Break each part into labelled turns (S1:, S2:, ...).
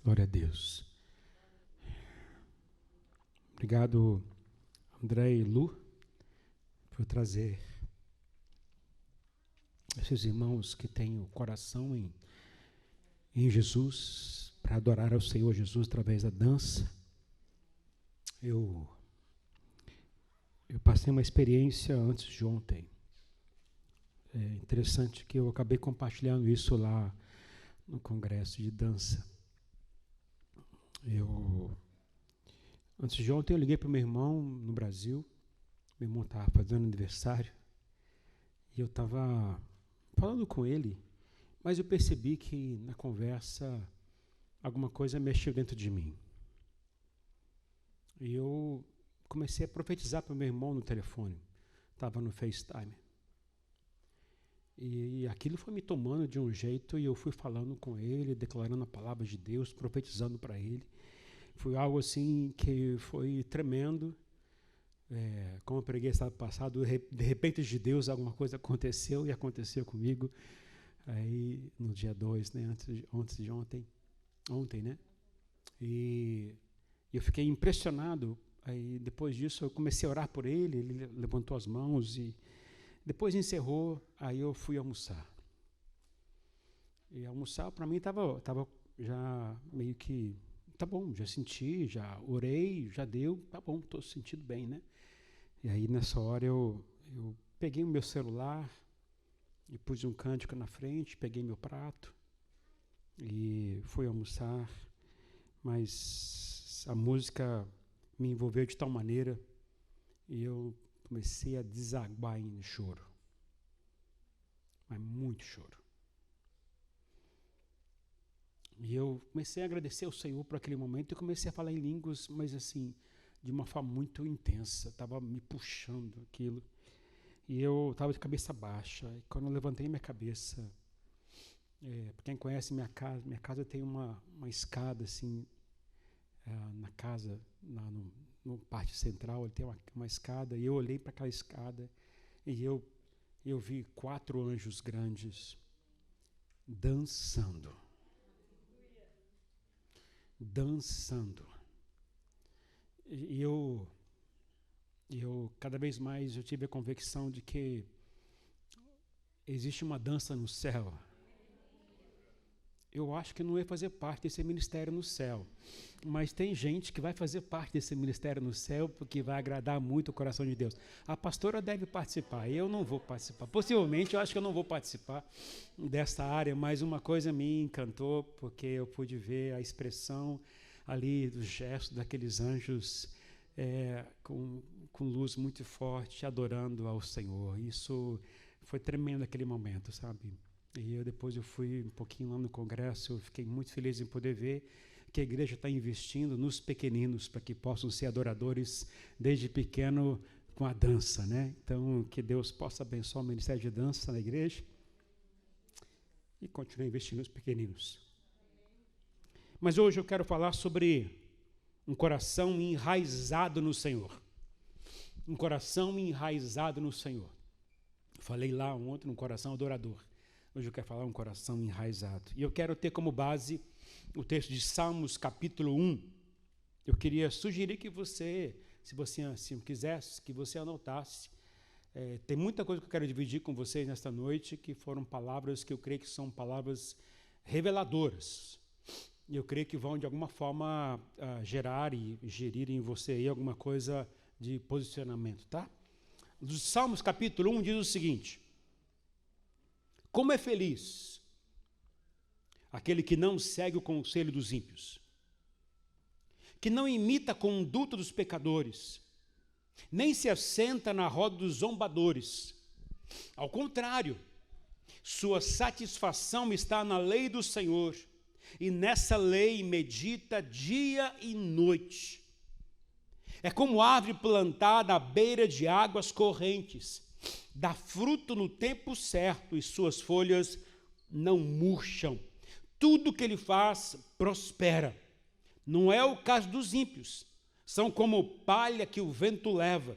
S1: Glória a Deus. Obrigado, André e Lu, por trazer esses irmãos que têm o coração em Jesus, para adorar ao Senhor Jesus através da dança. Eu passei uma experiência antes de ontem. É interessante que eu acabei compartilhando isso lá no congresso de dança. Antes de ontem eu liguei para o meu irmão no Brasil. Meu irmão estava fazendo aniversário e eu estava falando com ele, mas eu percebi que na conversa alguma coisa mexeu dentro de mim. E eu comecei a profetizar para o meu irmão no telefone. Estava no FaceTime. E aquilo foi me tomando de um jeito e eu fui falando com ele, declarando a palavra de Deus, profetizando para ele. Foi algo assim que foi tremendo. Como eu preguei sábado passado, de repente de Deus alguma coisa aconteceu e aconteceu comigo. Aí no dia 2, né, antes de ontem, né? E eu fiquei impressionado. Aí depois disso eu comecei a orar por ele, ele levantou as mãos e depois encerrou, aí eu fui almoçar. E almoçar para mim estava já meio que, tá bom, já senti, já orei, já deu, tá bom, estou sentindo bem, né? E aí nessa hora eu peguei o meu celular e pus um cântico na frente, peguei meu prato e fui almoçar, mas a música me envolveu de tal maneira e eu comecei a desaguar em choro, mas muito choro. E eu comecei a agradecer ao Senhor por aquele momento e comecei a falar em línguas, mas assim, de uma forma muito intensa, estava me puxando aquilo. E eu estava de cabeça baixa, e quando eu levantei minha cabeça, para quem conhece minha casa tem uma escada assim, na casa, no pátio central, ele tem uma escada, e eu olhei para aquela escada e eu vi 4 anjos grandes dançando. E eu cada vez mais eu tive a convicção de que existe uma dança no céu. Eu acho que não ia fazer parte desse ministério no céu, mas tem gente que vai fazer parte desse ministério no céu porque vai agradar muito o coração de Deus. A pastora deve participar, eu não vou participar. Possivelmente eu acho que eu não vou participar dessa área, mas uma coisa me encantou porque eu pude ver a expressão ali dos gestos daqueles anjos com luz muito forte, adorando ao Senhor. Isso foi tremendo aquele momento, sabe? E depois eu fui um pouquinho lá no congresso, eu fiquei muito feliz em poder ver que a igreja está investindo nos pequeninos para que possam ser adoradores desde pequeno com a dança, né? Então, que Deus possa abençoar o ministério de dança na igreja e continuar investindo nos pequeninos. Mas hoje eu quero falar sobre um coração enraizado no Senhor. Um coração enraizado no Senhor. Eu falei lá ontem, um coração adorador. Hoje eu quero falar um coração enraizado. E eu quero ter como base o texto de Salmos, capítulo 1. Eu queria sugerir que você, se você assim quisesse, que você anotasse. Tem muita coisa que eu quero dividir com vocês nesta noite, que foram palavras que eu creio que são palavras reveladoras. E eu creio que vão, de alguma forma, gerar e gerir em você aí alguma coisa de posicionamento, tá? Dos Salmos, capítulo 1, diz o seguinte: como é feliz aquele que não segue o conselho dos ímpios, que não imita a conduta dos pecadores, nem se assenta na roda dos zombadores. Ao contrário, sua satisfação está na lei do Senhor, e nessa lei medita dia e noite. É como árvore plantada à beira de águas correntes, dá fruto no tempo certo e suas folhas não murcham. Tudo que ele faz prospera. Não é o caso dos ímpios. São como palha que o vento leva.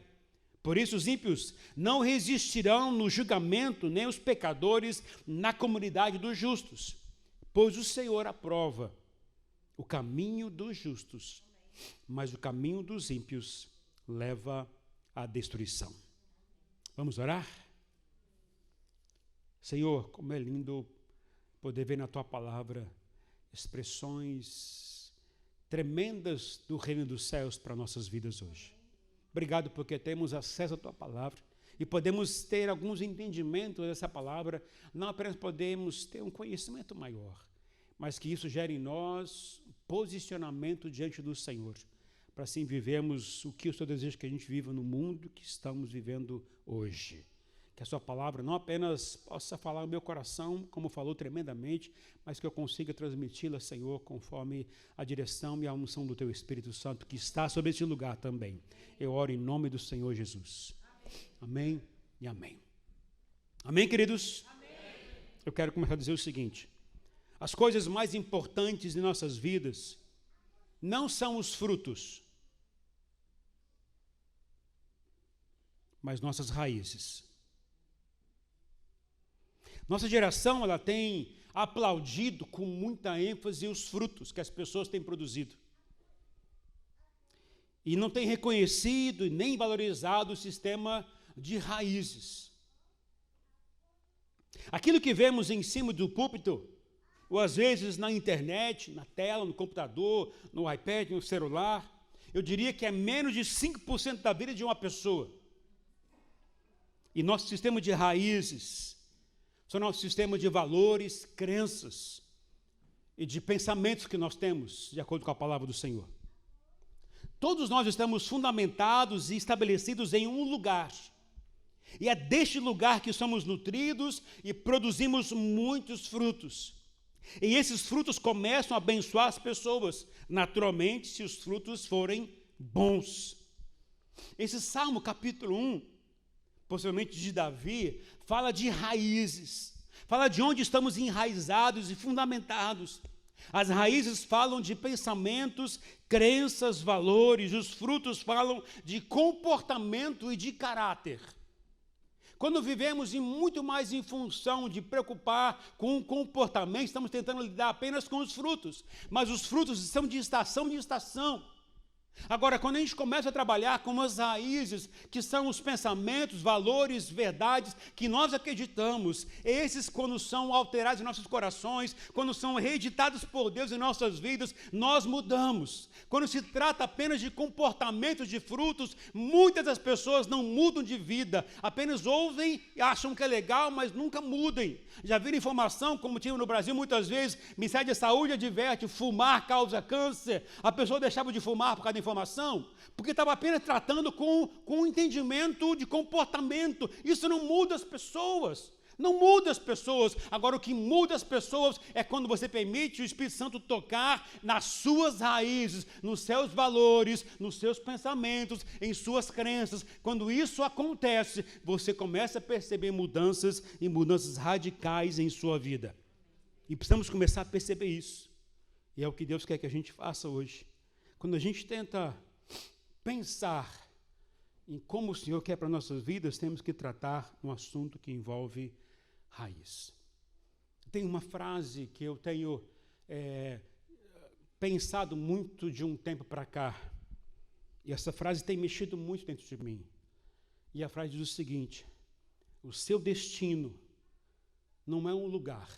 S1: Por isso os ímpios não resistirão no julgamento, nem os pecadores na comunidade dos justos. Pois o Senhor aprova o caminho dos justos, mas o caminho dos ímpios leva à destruição. Vamos orar? Senhor, como é lindo poder ver na Tua palavra expressões tremendas do reino dos céus para nossas vidas hoje. Obrigado porque temos acesso à Tua palavra e podemos ter alguns entendimentos dessa palavra, não apenas podemos ter um conhecimento maior, mas que isso gere em nós posicionamento diante do Senhor, para assim vivermos o que o Senhor deseja que a gente viva no mundo que estamos vivendo hoje. Que a Sua palavra não apenas possa falar no meu coração, como falou tremendamente, mas que eu consiga transmiti-la, Senhor, conforme a direção e a unção do Teu Espírito Santo, que está sobre este lugar também. Eu oro em nome do Senhor Jesus. Amém e amém. Amém, queridos? Amém. Eu quero começar a dizer o seguinte: as coisas mais importantes em nossas vidas não são os frutos, mas nossas raízes. Nossa geração, ela tem aplaudido com muita ênfase os frutos que as pessoas têm produzido. E não tem reconhecido e nem valorizado o sistema de raízes. Aquilo que vemos em cima do púlpito, ou às vezes na internet, na tela, no computador, no iPad, no celular, eu diria que é menos de 5% da vida de uma pessoa. E nosso sistema de raízes são nosso sistema de valores, crenças e de pensamentos que nós temos, de acordo com a palavra do Senhor. Todos nós estamos fundamentados e estabelecidos em um lugar. E é deste lugar que somos nutridos e produzimos muitos frutos. E esses frutos começam a abençoar as pessoas, naturalmente, se os frutos forem bons. Esse Salmo, capítulo 1, possivelmente de Davi, fala de raízes, fala de onde estamos enraizados e fundamentados. As raízes falam de pensamentos, crenças, valores, os frutos falam de comportamento e de caráter. Quando vivemos muito mais em função de preocupar com o comportamento, estamos tentando lidar apenas com os frutos, mas os frutos são de estação em estação. Agora, quando a gente começa a trabalhar com as raízes, que são os pensamentos, valores, verdades que nós acreditamos, esses, quando são alterados em nossos corações, quando são reeditados por Deus em nossas vidas, nós mudamos. Quando se trata apenas de comportamentos, de frutos, muitas das pessoas não mudam de vida, apenas ouvem e acham que é legal, mas nunca mudem. Já viram informação, como tinha no Brasil muitas vezes, o Ministério da Saúde adverte, fumar causa câncer, a pessoa deixava de fumar por causa da informação, porque estava apenas tratando com um entendimento de comportamento. Isso não muda as pessoas, não muda as pessoas. Agora, o que muda as pessoas é quando você permite o Espírito Santo tocar nas suas raízes, nos seus valores, nos seus pensamentos, em suas crenças. Quando isso acontece, você começa a perceber mudanças e mudanças radicais em sua vida. E precisamos começar a perceber isso. E é o que Deus quer que a gente faça hoje. Quando a gente tenta pensar em como o Senhor quer para nossas vidas, temos que tratar um assunto que envolve raiz. Tem uma frase que eu tenho pensado muito de um tempo para cá, e essa frase tem mexido muito dentro de mim. E a frase diz o seguinte: o seu destino não é um lugar,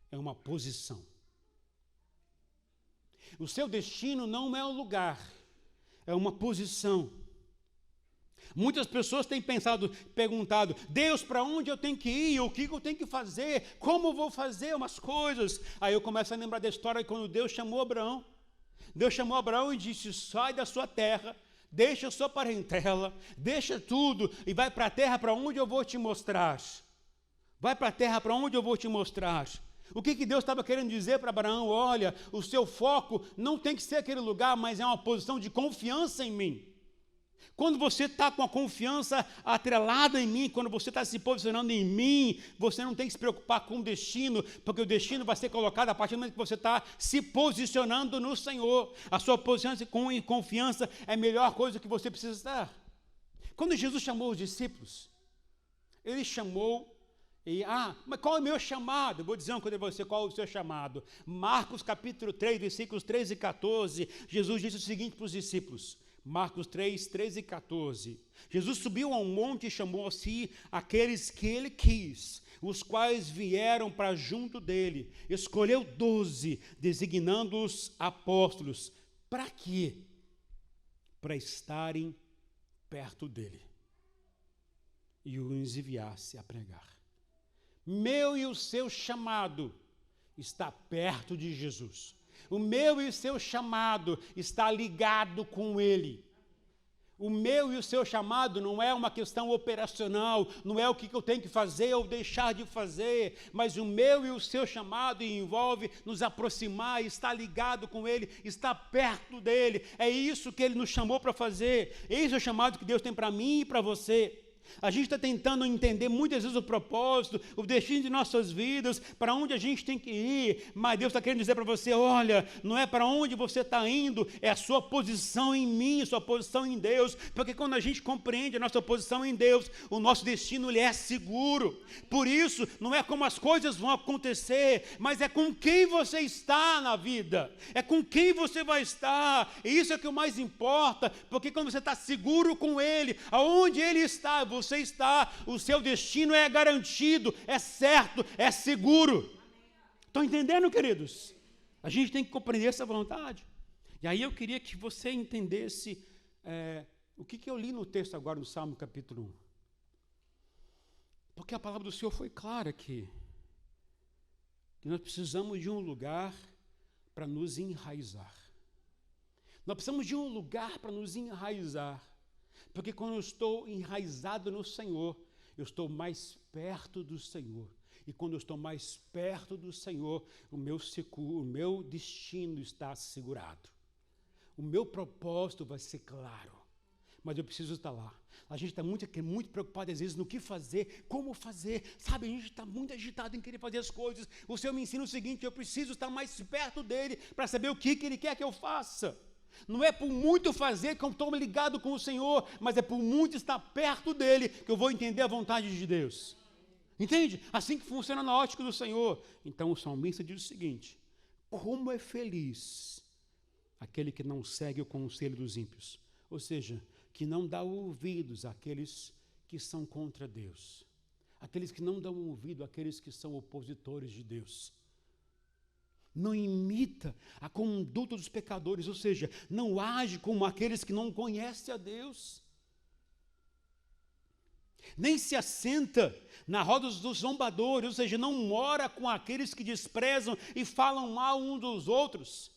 S1: é uma posição. O seu destino não é um lugar, é uma posição. Muitas pessoas têm perguntado, Deus, para onde eu tenho que ir? O que eu tenho que fazer? Como eu vou fazer umas coisas? Aí eu começo a lembrar da história de quando Deus chamou Abraão. Deus chamou Abraão e disse, sai da sua terra, deixa a sua parentela, deixa tudo e vai para a terra para onde eu vou te mostrar. Vai para a terra para onde eu vou te mostrar. O que Deus estava querendo dizer para Abraão? Olha, o seu foco não tem que ser aquele lugar, mas é uma posição de confiança em mim. Quando você está com a confiança atrelada em mim, quando você está se posicionando em mim, você não tem que se preocupar com o destino, porque o destino vai ser colocado a partir do momento que você está se posicionando no Senhor. A sua posição com confiança é a melhor coisa que você precisa estar. Quando Jesus chamou os discípulos, ele chamou Mas qual é o meu chamado? Eu vou dizer uma coisa para você, qual é o seu chamado? Marcos capítulo 3, versículos 13 e 14, Jesus disse o seguinte para os discípulos. Marcos 3, 13 e 14. Jesus subiu a um monte e chamou a si aqueles que ele quis, os quais vieram para junto dele. Escolheu 12, designando-os apóstolos. Para quê? Para estarem perto dele e os enviasse a pregar. Meu e o seu chamado está perto de Jesus. O meu e o seu chamado está ligado com ele. O meu e o seu chamado não é uma questão operacional, não é o que eu tenho que fazer ou deixar de fazer, mas o meu e o seu chamado envolve nos aproximar, estar ligado com ele, estar perto dele. É isso que ele nos chamou para fazer. Esse é o chamado que Deus tem para mim e para você. A gente está tentando entender muitas vezes o propósito, o destino de nossas vidas, para onde a gente tem que ir, mas Deus está querendo dizer para você, olha, não é para onde você está indo, é a sua posição em mim, sua posição em Deus, porque quando a gente compreende a nossa posição em Deus, o nosso destino ele é seguro. Por isso, não é como as coisas vão acontecer, mas é com quem você está na vida, é com quem você vai estar, e isso é que o mais importa, porque quando você está seguro com Ele, aonde Ele está, você está, o seu destino é garantido, é certo, é seguro. Estão entendendo, queridos? A gente tem que compreender essa vontade. E aí eu queria que você entendesse o que eu li no texto agora, no Salmo capítulo 1. Porque a palavra do Senhor foi clara aqui. Que nós precisamos de um lugar para nos enraizar. Nós precisamos de um lugar para nos enraizar. Porque quando eu estou enraizado no Senhor, eu estou mais perto do Senhor. E quando eu estou mais perto do Senhor, o meu destino está assegurado. O meu propósito vai ser claro. Mas eu preciso estar lá. A gente está muito preocupado, às vezes, no que fazer, como fazer. Sabe, a gente está muito agitado em querer fazer as coisas. O Senhor me ensina o seguinte, eu preciso estar mais perto dEle para saber o que Ele quer que eu faça. Não é por muito fazer que eu estou ligado com o Senhor, mas é por muito estar perto dEle que eu vou entender a vontade de Deus. Entende? Assim que funciona na ótica do Senhor. Então o salmista diz o seguinte, como é feliz aquele que não segue o conselho dos ímpios, ou seja, que não dá ouvidos àqueles que são contra Deus, aqueles que não dão ouvido àqueles que são opositores de Deus. Não imita a conduta dos pecadores, ou seja, não age como aqueles que não conhecem a Deus. Nem se assenta na roda dos zombadores, ou seja, não mora com aqueles que desprezam e falam mal uns dos outros.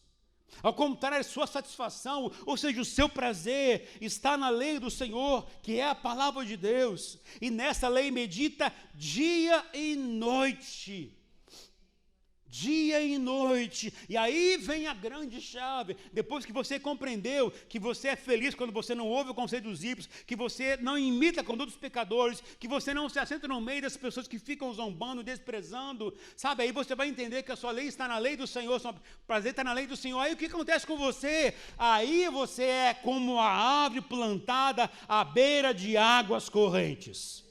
S1: Ao contrário, sua satisfação, ou seja, o seu prazer, está na lei do Senhor, que é a palavra de Deus. E nessa lei medita dia e noite. Dia e noite, e aí vem a grande chave, depois que você compreendeu que você é feliz quando você não ouve o conselho dos ímpios, que você não imita a conduta dos pecadores, que você não se assenta no meio das pessoas que ficam zombando, desprezando, sabe, aí você vai entender que a sua lei está na lei do Senhor, seu prazer está na lei do Senhor, aí o que acontece com você? Aí você é como a árvore plantada à beira de águas correntes.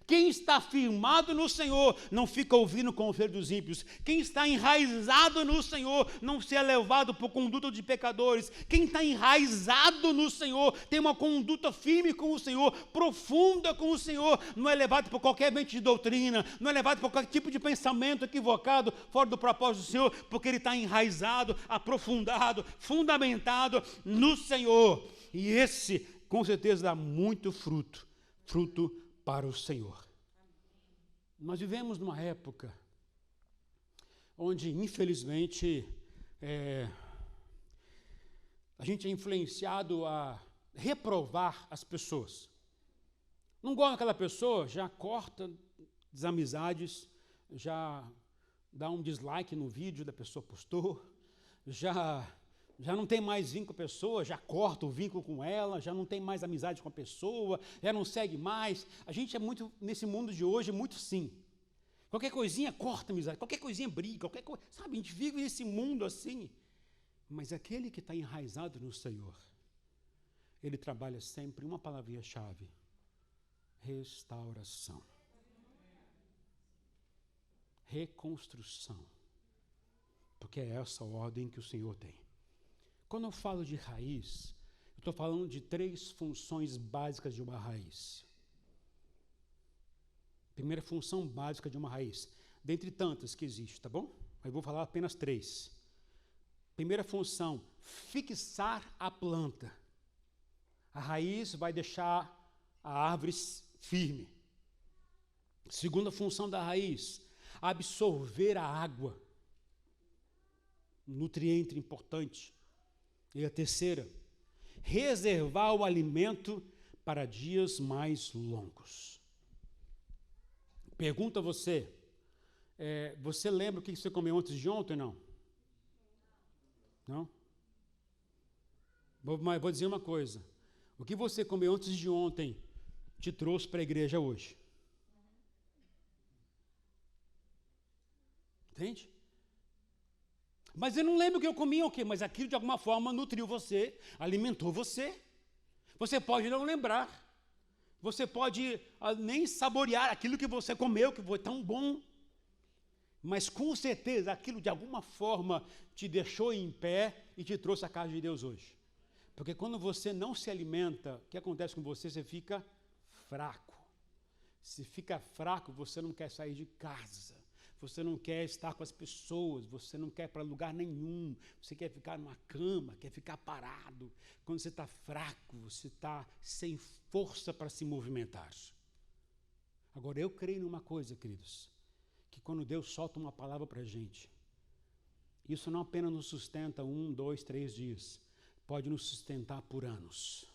S1: Quem está firmado no Senhor não fica ouvindo o conselho dos ímpios. Quem está enraizado no Senhor não se é levado por conduta de pecadores. Quem está enraizado no Senhor tem uma conduta firme com o Senhor, profunda com o Senhor. Não é levado por qualquer mente de doutrina, não é levado por qualquer tipo de pensamento equivocado, fora do propósito do Senhor, porque ele está enraizado, aprofundado, fundamentado no Senhor. E esse, com certeza, dá muito fruto para o Senhor. Nós vivemos numa época onde, infelizmente, a gente é influenciado a reprovar as pessoas. Não gosta daquela pessoa, já corta desamizades, já dá um dislike no vídeo da pessoa postou, já não tem mais vínculo com a pessoa, já corta o vínculo com ela, já não tem mais amizade com a pessoa, já não segue mais. A gente é muito, nesse mundo de hoje, muito sim. Qualquer coisinha corta a amizade, qualquer coisinha briga, qualquer coisa. Sabe, a gente vive nesse mundo assim. Mas aquele que está enraizado no Senhor, ele trabalha sempre uma palavrinha-chave: restauração. reconstrução. Porque é essa ordem que o Senhor tem. Quando eu falo de raiz, eu estou falando de 3 funções básicas de uma raiz. Primeira função básica de uma raiz, dentre tantas que existe, tá bom? Mas vou falar apenas 3. Primeira função, fixar a planta. A raiz vai deixar a árvore firme. Segunda função da raiz, absorver a água. Nutriente importante. E a terceira, reservar o alimento para dias mais longos. Pergunta a você, você lembra o que você comeu antes de ontem, não? Não? Mas vou dizer uma coisa, o que você comeu antes de ontem te trouxe para a igreja hoje? Entende? Mas eu não lembro o que eu comi o quê? Mas aquilo de alguma forma nutriu você, alimentou você. Você pode não lembrar. Você pode nem saborear aquilo que você comeu, que foi tão bom. Mas com certeza aquilo de alguma forma te deixou em pé e te trouxe à casa de Deus hoje. Porque quando você não se alimenta, o que acontece com você? Você fica fraco. Se fica fraco, você não quer sair de casa. Você não quer estar com as pessoas, você não quer ir para lugar nenhum, você quer ficar numa cama, quer ficar parado. Quando você está fraco, você está sem força para se movimentar. Agora, eu creio numa coisa, queridos, que quando Deus solta uma palavra para a gente, isso não apenas nos sustenta 1, 2, 3 dias, pode nos sustentar por anos.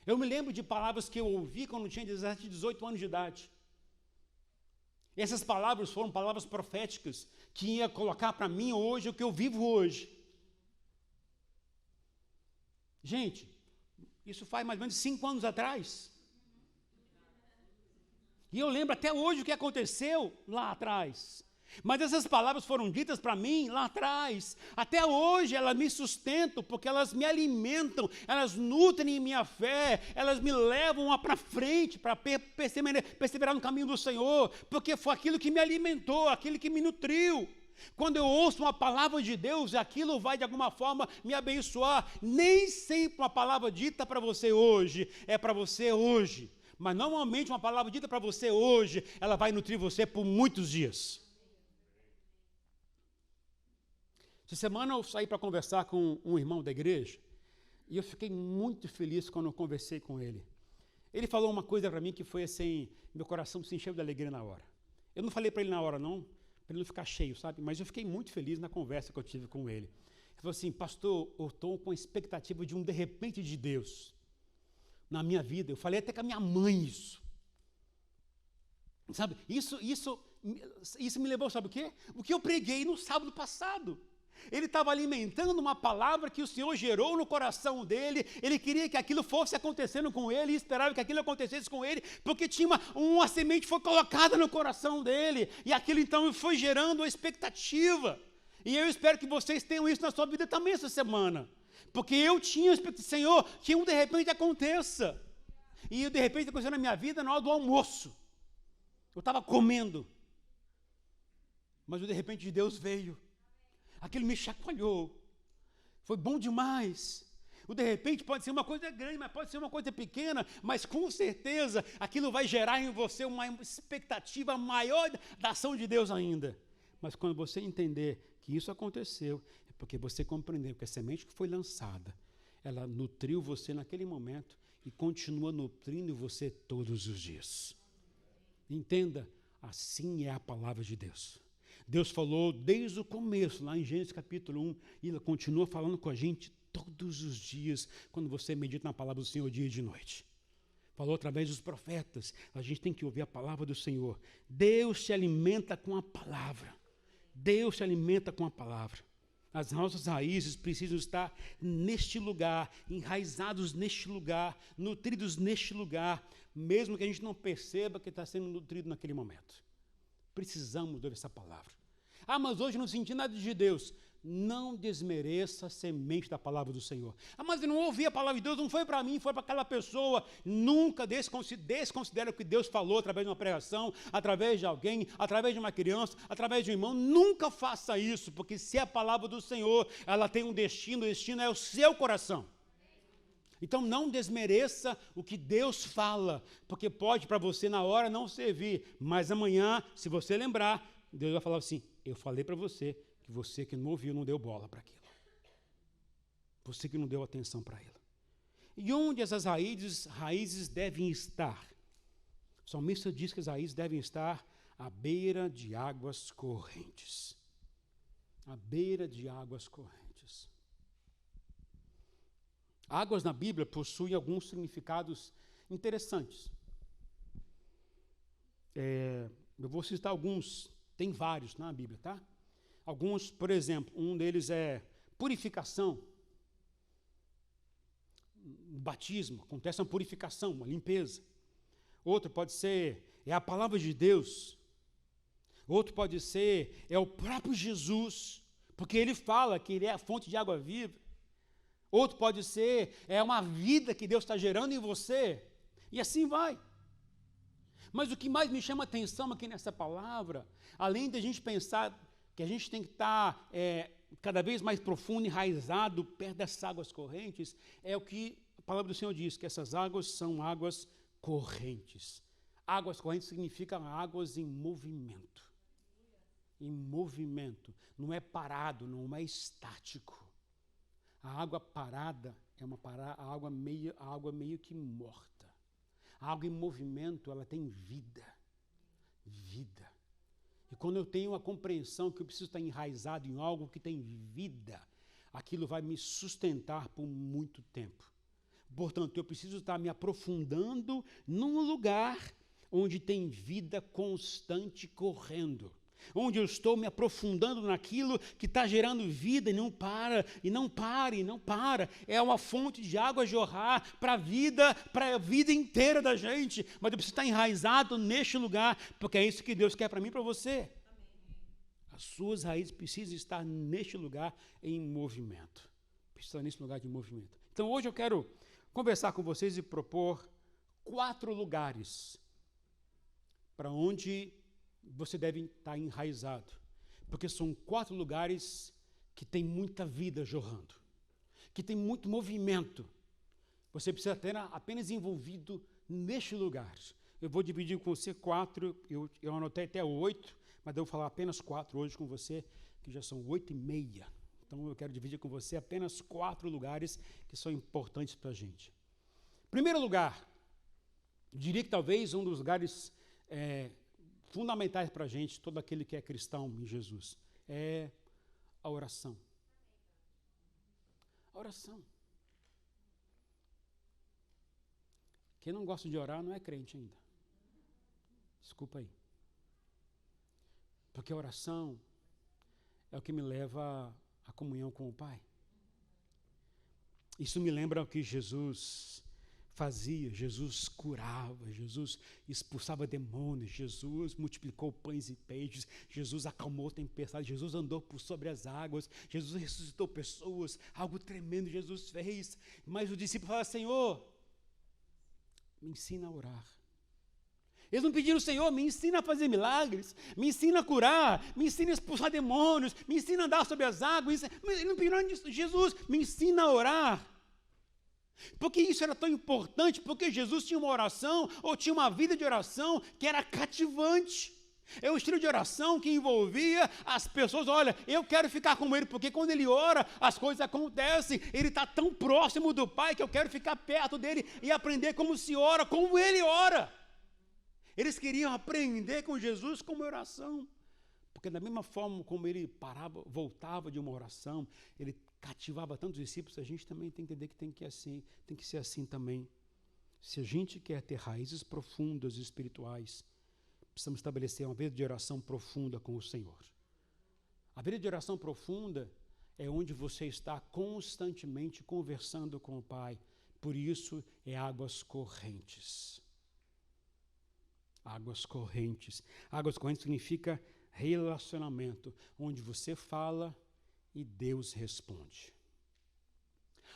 S1: Eu me lembro de palavras que eu ouvi quando eu tinha 17, 18 anos de idade. E essas palavras foram palavras proféticas que ia colocar para mim hoje o que eu vivo hoje. Gente, isso faz mais ou menos 5 anos atrás. E eu lembro até hoje o que aconteceu lá atrás. Mas essas palavras foram ditas para mim lá atrás. Até hoje elas me sustentam, porque elas me alimentam, elas nutrem minha fé, elas me levam para frente, para perseverar no caminho do Senhor, porque foi aquilo que me alimentou, aquilo que me nutriu. Quando eu ouço uma palavra de Deus, aquilo vai de alguma forma me abençoar. Nem sempre uma palavra dita para você hoje é para você hoje, mas normalmente uma palavra dita para você hoje, ela vai nutrir você por muitos dias. Essa semana eu saí para conversar com um irmão da igreja e eu fiquei muito feliz quando eu conversei com ele. Ele falou uma coisa para mim que foi assim, meu coração se encheu de alegria na hora. Eu não falei para ele na hora não, para ele não ficar cheio, sabe? Mas eu fiquei muito feliz na conversa que eu tive com ele. Ele falou assim, pastor, eu estou com a expectativa de um de repente de Deus na minha vida. Eu falei até com a minha mãe isso. Sabe, isso me levou, sabe o quê? O que eu preguei no sábado passado. Ele estava alimentando uma palavra que o Senhor gerou no coração dele, ele queria que aquilo fosse acontecendo com ele, e esperava que aquilo acontecesse com ele, porque tinha uma semente foi colocada no coração dele, e aquilo então foi gerando uma expectativa, e eu espero que vocês tenham isso na sua vida também essa semana, porque eu tinha a expectativa, Senhor, que de repente aconteça, e de repente aconteceu na minha vida na hora do almoço, eu estava comendo, mas o de repente de Deus veio, aquilo me chacoalhou, foi bom demais. O de repente pode ser uma coisa grande, mas pode ser uma coisa pequena, mas com certeza aquilo vai gerar em você uma expectativa maior da ação de Deus ainda. Mas quando você entender que isso aconteceu, é porque você compreendeu que a semente que foi lançada, ela nutriu você naquele momento e continua nutrindo você todos os dias. Entenda, assim é a palavra de Deus. Deus falou desde o começo, lá em Gênesis capítulo 1, e Ele continua falando com a gente todos os dias, quando você medita na palavra do Senhor dia e de noite. Falou através dos profetas, a gente tem que ouvir a palavra do Senhor. Deus se alimenta com a palavra. Deus se alimenta com a palavra. As nossas raízes precisam estar neste lugar, enraizados neste lugar, nutridos neste lugar, mesmo que a gente não perceba que está sendo nutrido naquele momento. Precisamos ouvir essa palavra. Ah, mas hoje não senti nada de Deus. não desmereça a semente da palavra do Senhor. Ah, mas eu não ouvi a palavra de Deus, não foi para mim, foi para aquela pessoa. Nunca desconsidere o que Deus falou através de uma pregação, através de alguém, através de uma criança, através de um irmão. Nunca faça isso, porque se é a palavra do Senhor, ela tem um destino, o destino é o seu coração. Então não desmereça o que Deus fala, porque pode para você na hora não servir, mas amanhã, se você lembrar, Deus vai falar assim, eu falei para você, que você que não ouviu não deu bola para aquilo. Você que não deu atenção para ela. E onde essas raízes devem estar? O salmista diz que as raízes devem estar à beira de águas correntes. À beira de águas correntes. Águas na Bíblia possuem alguns significados interessantes. Eu vou citar alguns, tem vários na Bíblia, tá? Alguns, por exemplo, um deles é purificação. O batismo, acontece uma purificação, uma limpeza. Outro pode ser, é a palavra de Deus. Outro pode ser, é o próprio Jesus, porque ele fala que ele é a fonte de água viva. Outro pode ser, é uma vida que Deus está gerando em você. E assim vai. Mas o que mais me chama a atenção aqui nessa palavra, além de a gente pensar que a gente tem que estar cada vez mais profundo, enraizado, perto das águas correntes, é o que a palavra do Senhor diz, que essas águas são águas correntes. Águas correntes significa águas em movimento. Em movimento. Não é parado, não é estático. A água parada é a água meio que morta. A água em movimento, ela tem vida. Vida. E quando eu tenho a compreensão que eu preciso estar enraizado em algo que tem vida, aquilo vai me sustentar por muito tempo. Portanto, eu preciso estar me aprofundando num lugar onde tem vida constante correndo. Onde eu estou me aprofundando naquilo que está gerando vida e não para, e não para, e não para. É uma fonte de água a jorrar para a vida inteira da gente. Mas eu preciso estar enraizado neste lugar, porque é isso que Deus quer para mim e para você. As suas raízes precisam estar neste lugar em movimento. Precisam estar nesse lugar de movimento. Então hoje eu quero conversar com vocês e propor 4 lugares para onde você deve estar enraizado, porque são 4 lugares que tem muita vida jorrando, que tem muito movimento. Você precisa ter apenas envolvido neste lugar. Eu vou dividir com você 4, eu anotei até 8, mas eu vou falar apenas 4 hoje com você, que já são 8:30. Então eu quero dividir com você apenas 4 lugares que são importantes para a gente. Primeiro lugar, eu diria que talvez um dos lugares fundamentais para a gente, todo aquele que é cristão em Jesus, é a oração. A oração. Quem não gosta de orar não é crente ainda. Desculpa aí. Porque a oração é o que me leva à comunhão com o Pai. Isso me lembra o que Jesus fazia. Jesus curava, Jesus expulsava demônios, Jesus multiplicou pães e peixes, Jesus acalmou tempestades, Jesus andou sobre as águas, Jesus ressuscitou pessoas, algo tremendo Jesus fez. Mas o discípulo fala: Senhor, me ensina a orar. Eles não pediram: Senhor, me ensina a fazer milagres, me ensina a curar, me ensina a expulsar demônios, me ensina a andar sobre as águas. Eles não pediram isso. Jesus, me ensina a orar. Porque isso era tão importante, porque Jesus tinha uma oração, ou tinha uma vida de oração que era cativante. É um estilo de oração que envolvia as pessoas. Olha, eu quero ficar com ele, porque quando ele ora, as coisas acontecem. Ele está tão próximo do Pai que eu quero ficar perto dele e aprender como se ora, como ele ora. Eles queriam aprender com Jesus como oração. Porque da mesma forma como ele voltava de uma oração, ele cativava tantos discípulos, a gente também tem que entender que tem que ser assim também. Se a gente quer ter raízes profundas e espirituais, precisamos estabelecer uma vida de oração profunda com o Senhor. A vida de oração profunda é onde você está constantemente conversando com o Pai. Por isso, é águas correntes. Águas correntes. Águas correntes significa relacionamento, onde você fala e Deus responde.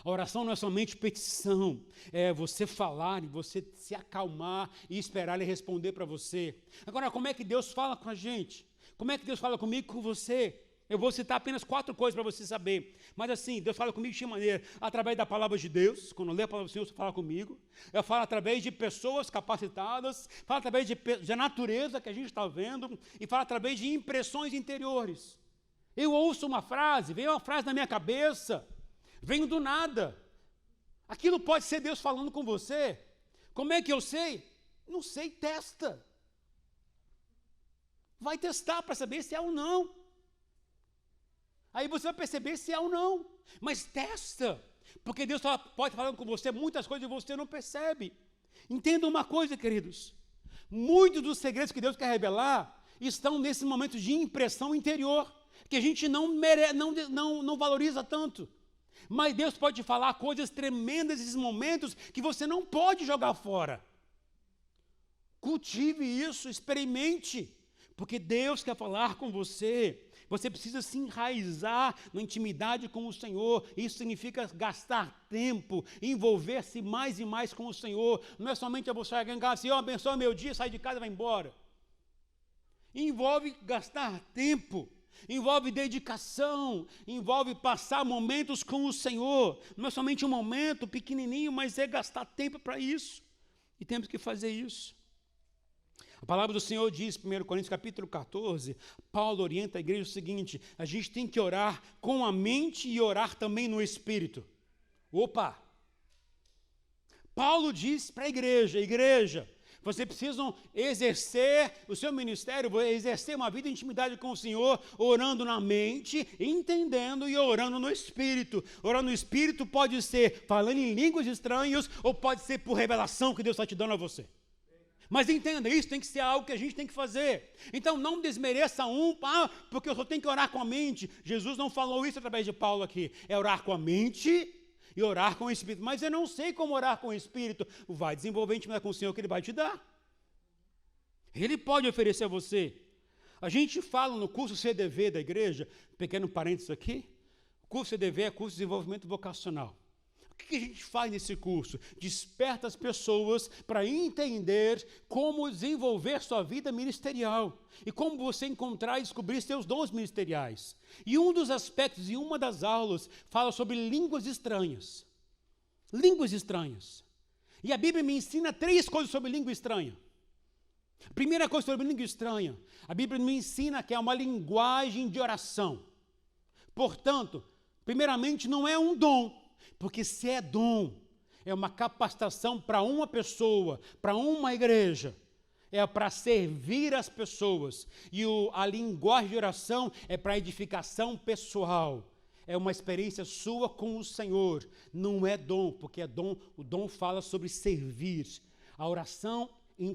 S1: A oração não é somente petição, é você falar e você se acalmar e esperar Ele responder para você. Agora, como é que Deus fala com a gente? Como é que Deus fala comigo e com você? Eu vou citar apenas 4 coisas para você saber. Mas assim, Deus fala comigo de que maneira? Através da palavra de Deus, quando eu leio a palavra do Senhor, você fala comigo. Eu falo através de pessoas capacitadas, falo através de natureza que a gente está vendo, e falo através de impressões interiores. Eu ouço uma frase, vem uma frase na minha cabeça, vem do nada. Aquilo pode ser Deus falando com você. Como é que eu sei? Não sei, testa. Vai testar para saber se é ou não. Aí você vai perceber se é ou não. Mas testa. Porque Deus pode estar falando com você muitas coisas e você não percebe. Entenda uma coisa, queridos. Muitos dos segredos que Deus quer revelar estão nesse momento de impressão interior, que a gente não valoriza tanto. Mas Deus pode te falar coisas tremendas nesses momentos que você não pode jogar fora. Cultive isso, experimente, porque Deus quer falar com você. Você precisa se enraizar na intimidade com o Senhor. Isso significa gastar tempo, envolver-se mais e mais com o Senhor. Não é somente você chegar em casa, Senhor, abençoa meu dia, sai de casa e vai embora. Envolve gastar tempo. Envolve dedicação, envolve passar momentos com o Senhor. Não é somente um momento pequenininho, mas é gastar tempo para isso. E temos que fazer isso. A palavra do Senhor diz, 1 Coríntios capítulo 14, Paulo orienta a igreja o seguinte: a gente tem que orar com a mente e orar também no Espírito. Opa! Paulo diz para a igreja, vocês precisam exercer o seu ministério, exercer uma vida de intimidade com o Senhor, orando na mente, entendendo e orando no Espírito. Orando no Espírito pode ser falando em línguas estranhas ou pode ser por revelação que Deus está te dando a você. Mas entenda, isso tem que ser algo que a gente tem que fazer. Então não desmereça porque eu só tenho que orar com a mente. Jesus não falou isso através de Paulo aqui. É orar com a mente e orar com o Espírito. Mas eu não sei como orar com o Espírito. Vai desenvolver intimidade com o Senhor que Ele vai te dar. Ele pode oferecer a você. A gente fala no curso CDV da igreja, pequeno parênteses aqui, o curso CDV é curso de desenvolvimento vocacional. O que a gente faz nesse curso? Desperta as pessoas para entender como desenvolver sua vida ministerial e como você encontrar e descobrir seus dons ministeriais. E um dos aspectos, em uma das aulas, fala sobre línguas estranhas. Línguas estranhas. E a Bíblia me ensina 3 coisas sobre língua estranha. A primeira coisa sobre língua estranha, a Bíblia me ensina que é uma linguagem de oração. Portanto, primeiramente, não é um dom. Porque se é dom, é uma capacitação para uma pessoa, para uma igreja, é para servir as pessoas. E a linguagem de oração é para edificação pessoal. É uma experiência sua com o Senhor. Não é dom, porque é dom, o dom fala sobre servir. A oração,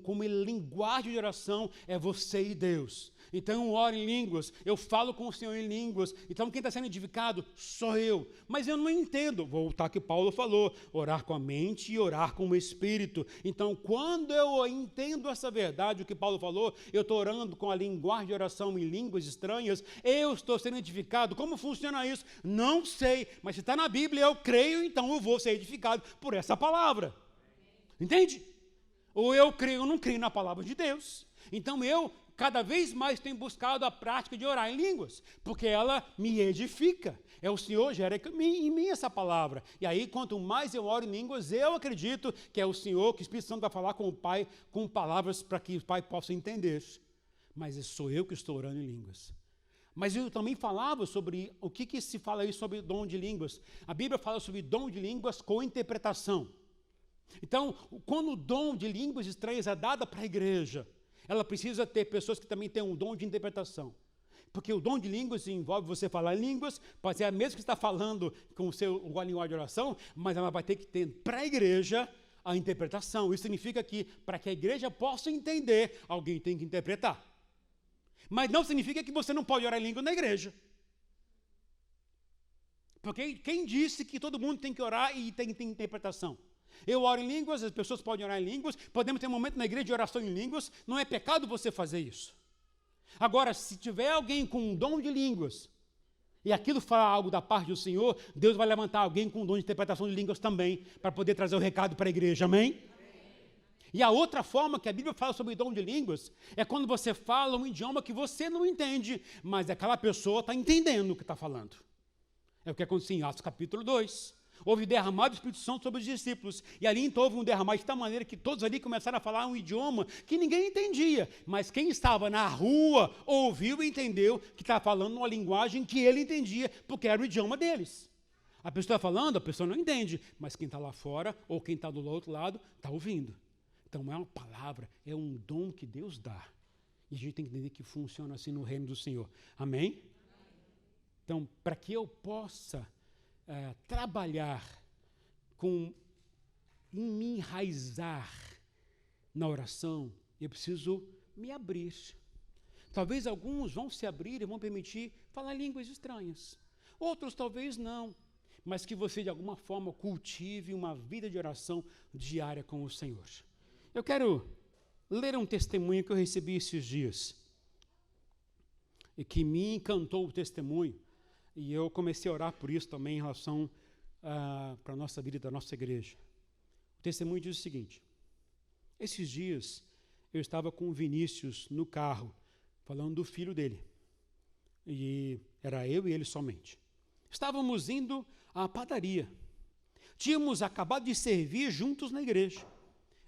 S1: como linguagem de oração, é você e Deus. Então eu oro em línguas, eu falo com o Senhor em línguas. Então quem está sendo edificado sou eu. Mas eu não entendo, vou voltar ao que Paulo falou, orar com a mente e orar com o Espírito. Então quando eu entendo essa verdade, o que Paulo falou, eu estou orando com a linguagem de oração em línguas estranhas, eu estou sendo edificado. Como funciona isso? Não sei, mas se está na Bíblia, eu creio, então eu vou ser edificado por essa palavra. Entende? Ou eu creio ou não creio na palavra de Deus. Então eu cada vez mais tenho buscado a prática de orar em línguas, porque ela me edifica. É o Senhor gera em mim essa palavra. E aí, quanto mais eu oro em línguas, eu acredito que é o Senhor, que o Espírito Santo vai falar com o Pai, com palavras para que o Pai possa entender. Mas sou eu que estou orando em línguas. Mas eu também falava sobre o que se fala aí sobre dom de línguas. A Bíblia fala sobre dom de línguas com interpretação. Então, quando o dom de línguas estranhas é dado para a igreja, ela precisa ter pessoas que também têm um dom de interpretação. Porque o dom de línguas envolve você falar línguas, pode ser a mesma que está falando com a linguagem de oração, mas ela vai ter que ter para a igreja a interpretação. Isso significa que, para que a igreja possa entender, alguém tem que interpretar. Mas não significa que você não pode orar em língua na igreja. Porque quem disse que todo mundo tem que orar e tem que ter interpretação? Eu oro em línguas, as pessoas podem orar em línguas, podemos ter um momento na igreja de oração em línguas, não é pecado você fazer isso. Agora, se tiver alguém com um dom de línguas, e aquilo fala algo da parte do Senhor, Deus vai levantar alguém com o dom de interpretação de línguas também, para poder trazer o recado para a igreja, amém? E a outra forma que a Bíblia fala sobre o dom de línguas é quando você fala um idioma que você não entende, mas aquela pessoa está entendendo o que está falando. É o que aconteceu em Atos capítulo 2. Houve derramado do Espírito Santo sobre os discípulos. E ali então houve um derramado de tal maneira que todos ali começaram a falar um idioma que ninguém entendia. Mas quem estava na rua ouviu e entendeu que estava falando uma linguagem que ele entendia, porque era o idioma deles. A pessoa está falando, a pessoa não entende, mas quem está lá fora ou quem está do outro lado está ouvindo. Então é uma palavra, é um dom que Deus dá. E a gente tem que entender que funciona assim no reino do Senhor. Amém? Então, para que eu possa trabalhar em me enraizar na oração, eu preciso me abrir. Talvez alguns vão se abrir e vão permitir falar línguas estranhas. Outros talvez não. Mas que você de alguma forma cultive uma vida de oração diária com o Senhor. Eu quero ler um testemunho que eu recebi esses dias. E que me encantou o testemunho. E eu comecei a orar por isso também em relação para a nossa vida da nossa igreja. O testemunho diz o seguinte: esses dias eu estava com o Vinícius no carro, falando do filho dele. E era eu e ele somente. Estávamos indo à padaria. Tínhamos acabado de servir juntos na igreja.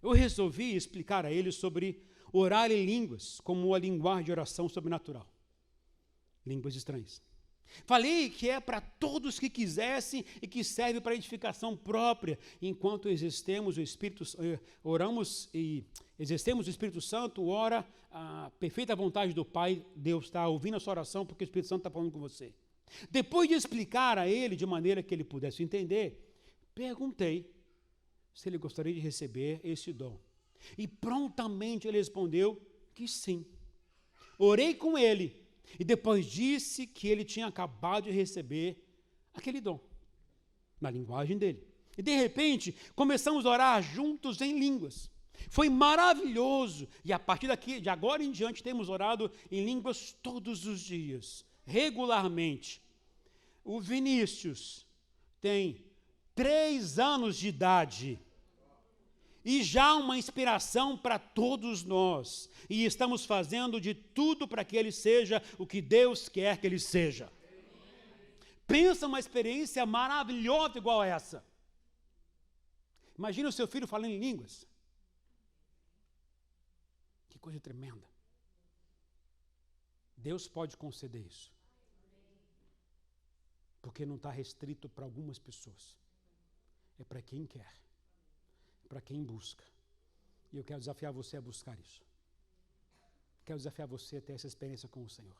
S1: Eu resolvi explicar a ele sobre orar em línguas, como uma linguagem de oração sobrenatural. Línguas estranhas. Falei que é para todos que quisessem e que serve para edificação própria, enquanto oramos e exercemos o Espírito Santo, ora a perfeita vontade do Pai, Deus está ouvindo a sua oração porque o Espírito Santo está falando com você. Depois de explicar a ele de maneira que ele pudesse entender, perguntei se ele gostaria de receber esse dom. E prontamente ele respondeu que sim. Orei com ele. E depois disse que ele tinha acabado de receber aquele dom, na linguagem dele. E de repente, começamos a orar juntos em línguas. Foi maravilhoso. E a partir daqui, de agora em diante, temos orado em línguas todos os dias, regularmente. O Vinícius tem 3 anos de idade. E já uma inspiração para todos nós. E estamos fazendo de tudo para que ele seja o que Deus quer que ele seja. Pensa uma experiência maravilhosa igual a essa. Imagina o seu filho falando em línguas. Que coisa tremenda. Deus pode conceder isso. Porque não está restrito para algumas pessoas. É para quem quer. Para quem busca. E eu quero desafiar você a buscar isso. Quero desafiar você a ter essa experiência com o Senhor.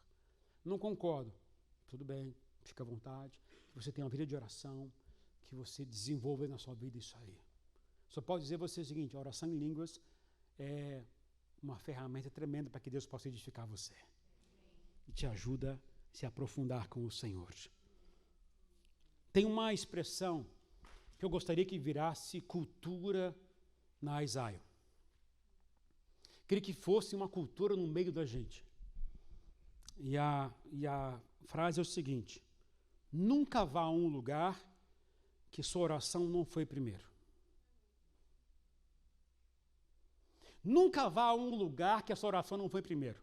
S1: Não concordo. Tudo bem, fica à vontade. Que você tenha uma vida de oração, que você desenvolva na sua vida isso aí. Só pode dizer você o seguinte: a oração em línguas é uma ferramenta tremenda para que Deus possa edificar você. E te ajuda a se aprofundar com o Senhor. Tem uma expressão que eu gostaria que virasse cultura na Israel. Queria que fosse uma cultura no meio da gente. E a frase é o seguinte: nunca vá a um lugar que sua oração não foi primeiro. Nunca vá a um lugar que a sua oração não foi primeiro.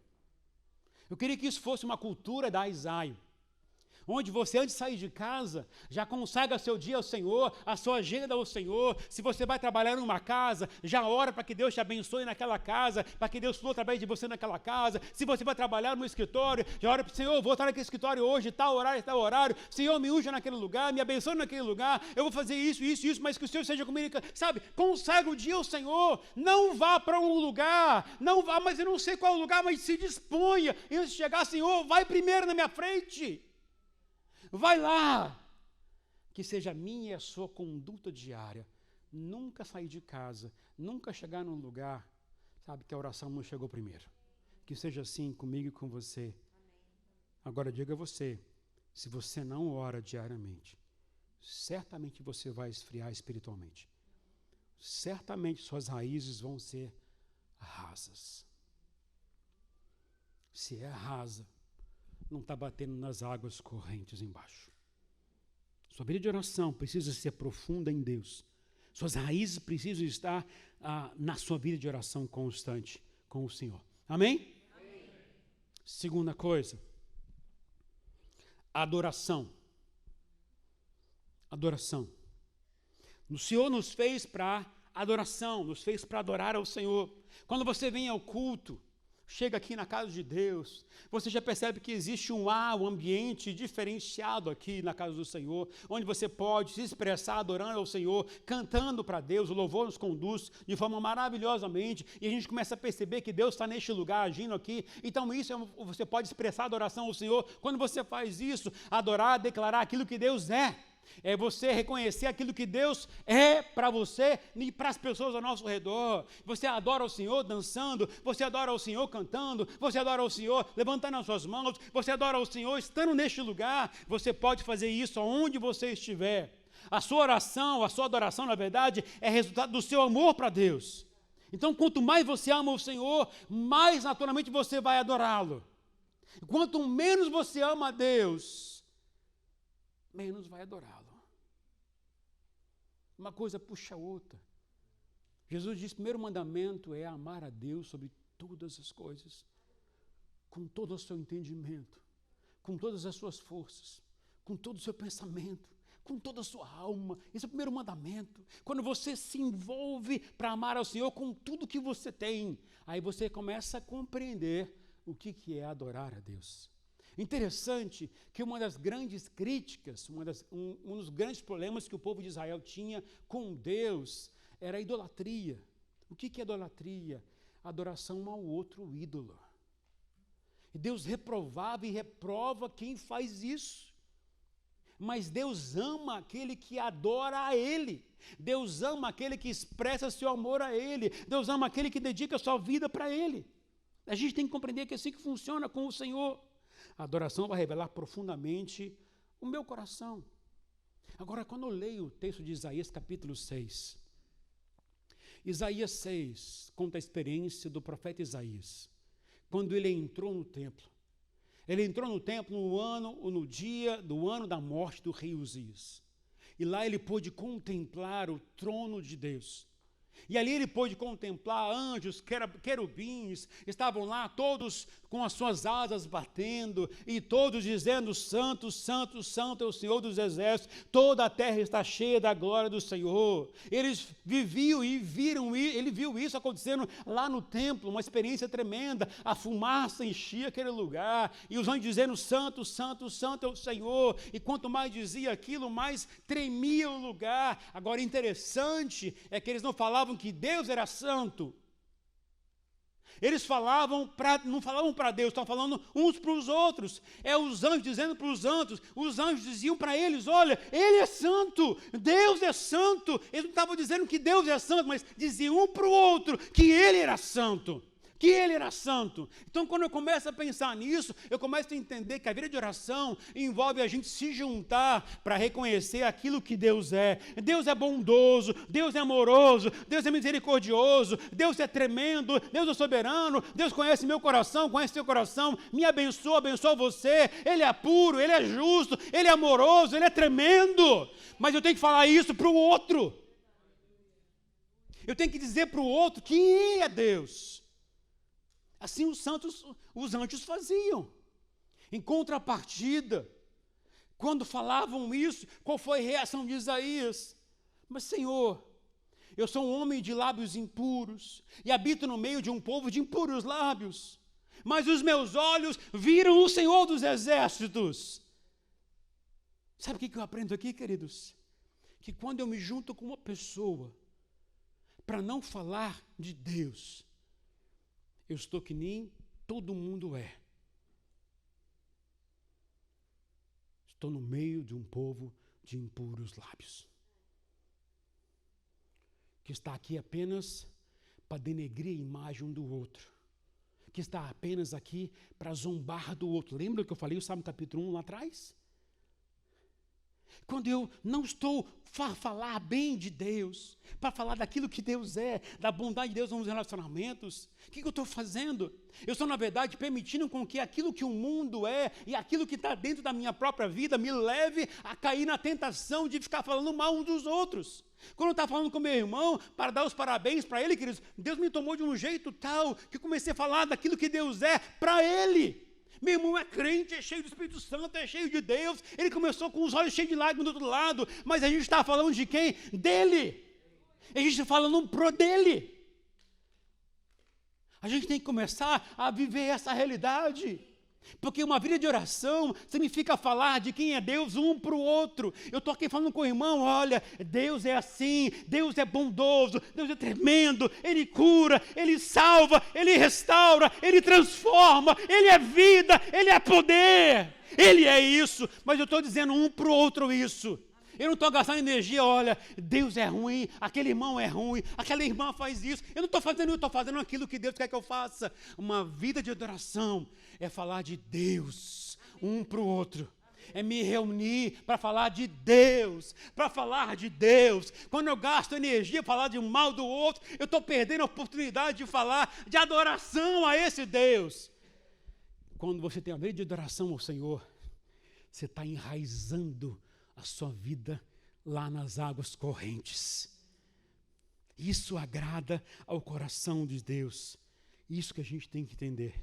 S1: Eu queria que isso fosse uma cultura da Israel. Onde você, antes de sair de casa, já consagra seu dia ao Senhor, a sua agenda ao Senhor. Se você vai trabalhar numa casa, já ora para que Deus te abençoe naquela casa, para que Deus flua através de você naquela casa. Se você vai trabalhar no escritório, já ora para o Senhor: vou estar naquele escritório hoje, tal horário. Senhor, me unja naquele lugar, me abençoe naquele lugar. Eu vou fazer isso, mas que o Senhor seja comigo. Sabe, consagra o dia ao Senhor. Não vá para um lugar, não vá, mas eu não sei qual lugar, mas se disponha. E antes de chegar: Senhor, vai primeiro na minha frente. Vai lá, que seja a minha e a sua conduta diária. Nunca sair de casa, nunca chegar num lugar, sabe, que a oração não chegou primeiro. Que seja assim comigo e com você. Agora diga a você, se você não ora diariamente, certamente você vai esfriar espiritualmente. Certamente suas raízes vão ser rasas. Se é rasa, não está batendo nas águas correntes embaixo. Sua vida de oração precisa ser profunda em Deus. Suas raízes precisam estar na sua vida de oração constante com o Senhor. Amém? Amém. Segunda coisa, adoração. Adoração. O Senhor nos fez para adoração, nos fez para adorar ao Senhor. Quando você vem ao culto, chega aqui na casa de Deus, você já percebe que existe um ambiente diferenciado aqui na casa do Senhor, onde você pode se expressar adorando ao Senhor, cantando para Deus, o louvor nos conduz de forma maravilhosamente, e a gente começa a perceber que Deus está neste lugar, agindo aqui. Então isso você pode expressar adoração ao Senhor. Quando você faz isso, adorar, declarar aquilo que Deus é você reconhecer aquilo que Deus é para você e para as pessoas ao nosso redor. Você adora o Senhor dançando, você adora o Senhor cantando, você adora o Senhor levantando as suas mãos, você adora o Senhor estando neste lugar. Você pode fazer isso aonde você estiver. A sua oração, a sua adoração, na verdade, é resultado do seu amor para Deus. Então, quanto mais você ama o Senhor, mais naturalmente você vai adorá-lo. Quanto menos você ama a Deus, menos vai adorá-lo. Uma coisa puxa a outra. Jesus diz: o primeiro mandamento é amar a Deus sobre todas as coisas, com todo o seu entendimento, com todas as suas forças, com todo o seu pensamento, com toda a sua alma. Esse é o primeiro mandamento. Quando você se envolve para amar ao Senhor com tudo que você tem, aí você começa a compreender o que é adorar a Deus. Interessante que uma das grandes críticas, um dos grandes problemas que o povo de Israel tinha com Deus era a idolatria. O que é idolatria? Adoração ao outro ídolo. E Deus reprovava e reprova quem faz isso. Mas Deus ama aquele que adora a Ele. Deus ama aquele que expressa seu amor a Ele. Deus ama aquele que dedica sua vida para Ele. A gente tem que compreender que é assim que funciona com o Senhor. A adoração vai revelar profundamente o meu coração. Agora, quando eu leio o texto de Isaías capítulo 6, Isaías 6 conta a experiência do profeta Isaías, quando ele entrou no templo. Ele entrou no templo no dia do ano da morte do rei Uzias. E lá ele pôde contemplar o trono de Deus. E ali ele pôde contemplar anjos, querubins, estavam lá todos com as suas asas batendo, e todos dizendo: Santo, Santo, Santo é o Senhor dos exércitos, toda a terra está cheia da glória do Senhor. Eles viviam e viram, ele viu isso acontecendo lá no templo, uma experiência tremenda. A fumaça enchia aquele lugar, e os anjos dizendo: Santo, Santo, Santo é o Senhor. E quanto mais dizia aquilo, mais tremia o lugar. Agora, interessante é que eles não falavam que Deus era santo. Eles não falavam para Deus, estavam falando uns para os outros. É os anjos dizendo para os anjos diziam para eles: olha, Ele é santo, Deus é santo. Eles não estavam dizendo que Deus é santo, mas diziam um para o outro que Ele era santo. Que Ele era santo. Então, quando eu começo a pensar nisso, eu começo a entender que a vida de oração envolve a gente se juntar para reconhecer aquilo que Deus é. Deus é bondoso, Deus é amoroso, Deus é misericordioso, Deus é tremendo, Deus é soberano, Deus conhece meu coração, conhece seu coração, me abençoa, abençoa você. Ele é puro, Ele é justo, Ele é amoroso, Ele é tremendo. Mas eu tenho que falar isso para o outro. Eu tenho que dizer para o outro que Ele é Deus. Assim os anjos faziam. Em contrapartida, quando falavam isso, qual foi a reação de Isaías? Mas, Senhor, eu sou um homem de lábios impuros e habito no meio de um povo de impuros lábios, mas os meus olhos viram o Senhor dos exércitos. Sabe o que eu aprendo aqui, queridos? Que quando eu me junto com uma pessoa para não falar de Deus, eu estou que nem todo mundo é. Estou no meio de um povo de impuros lábios, que está aqui apenas para denegrir a imagem um do outro, que está apenas aqui para zombar do outro. Lembra que eu falei o Salmo capítulo 1 lá atrás? Quando eu não estou para falar bem de Deus, para falar daquilo que Deus é, da bondade de Deus nos relacionamentos, o que eu estou fazendo? Eu estou, na verdade, permitindo com que aquilo que o mundo é e aquilo que está dentro da minha própria vida me leve a cair na tentação de ficar falando mal uns dos outros. Quando eu estava falando com meu irmão, para dar os parabéns para ele, queridos, Deus me tomou de um jeito tal que comecei a falar daquilo que Deus é para ele. Meu irmão é crente, é cheio do Espírito Santo, é cheio de Deus. Ele começou com os olhos cheios de lágrimas do outro lado, mas a gente está falando de quem? Dele. A gente está falando pro dele. A gente tem que começar a viver essa realidade. Porque uma vida de oração significa falar de quem é Deus um para o outro. Eu estou aqui falando com o irmão, olha, Deus é assim, Deus é bondoso, Deus é tremendo, Ele cura, Ele salva, Ele restaura, Ele transforma, Ele é vida, Ele é poder, Ele é isso. Mas eu estou dizendo um para o outro isso. Eu não estou gastando energia, olha, Deus é ruim, aquele irmão é ruim, aquela irmã faz isso. Eu não estou fazendo, eu estou fazendo aquilo que Deus quer que eu faça. Uma vida de adoração é falar de Deus, um para o outro. É me reunir para falar de Deus, para falar de Deus. Quando eu gasto energia para falar de um mal do outro, eu estou perdendo a oportunidade de falar de adoração a esse Deus. Quando você tem a vida de adoração ao Senhor, você está enraizando a sua vida lá nas águas correntes. Isso agrada ao coração de Deus. Isso que a gente tem que entender.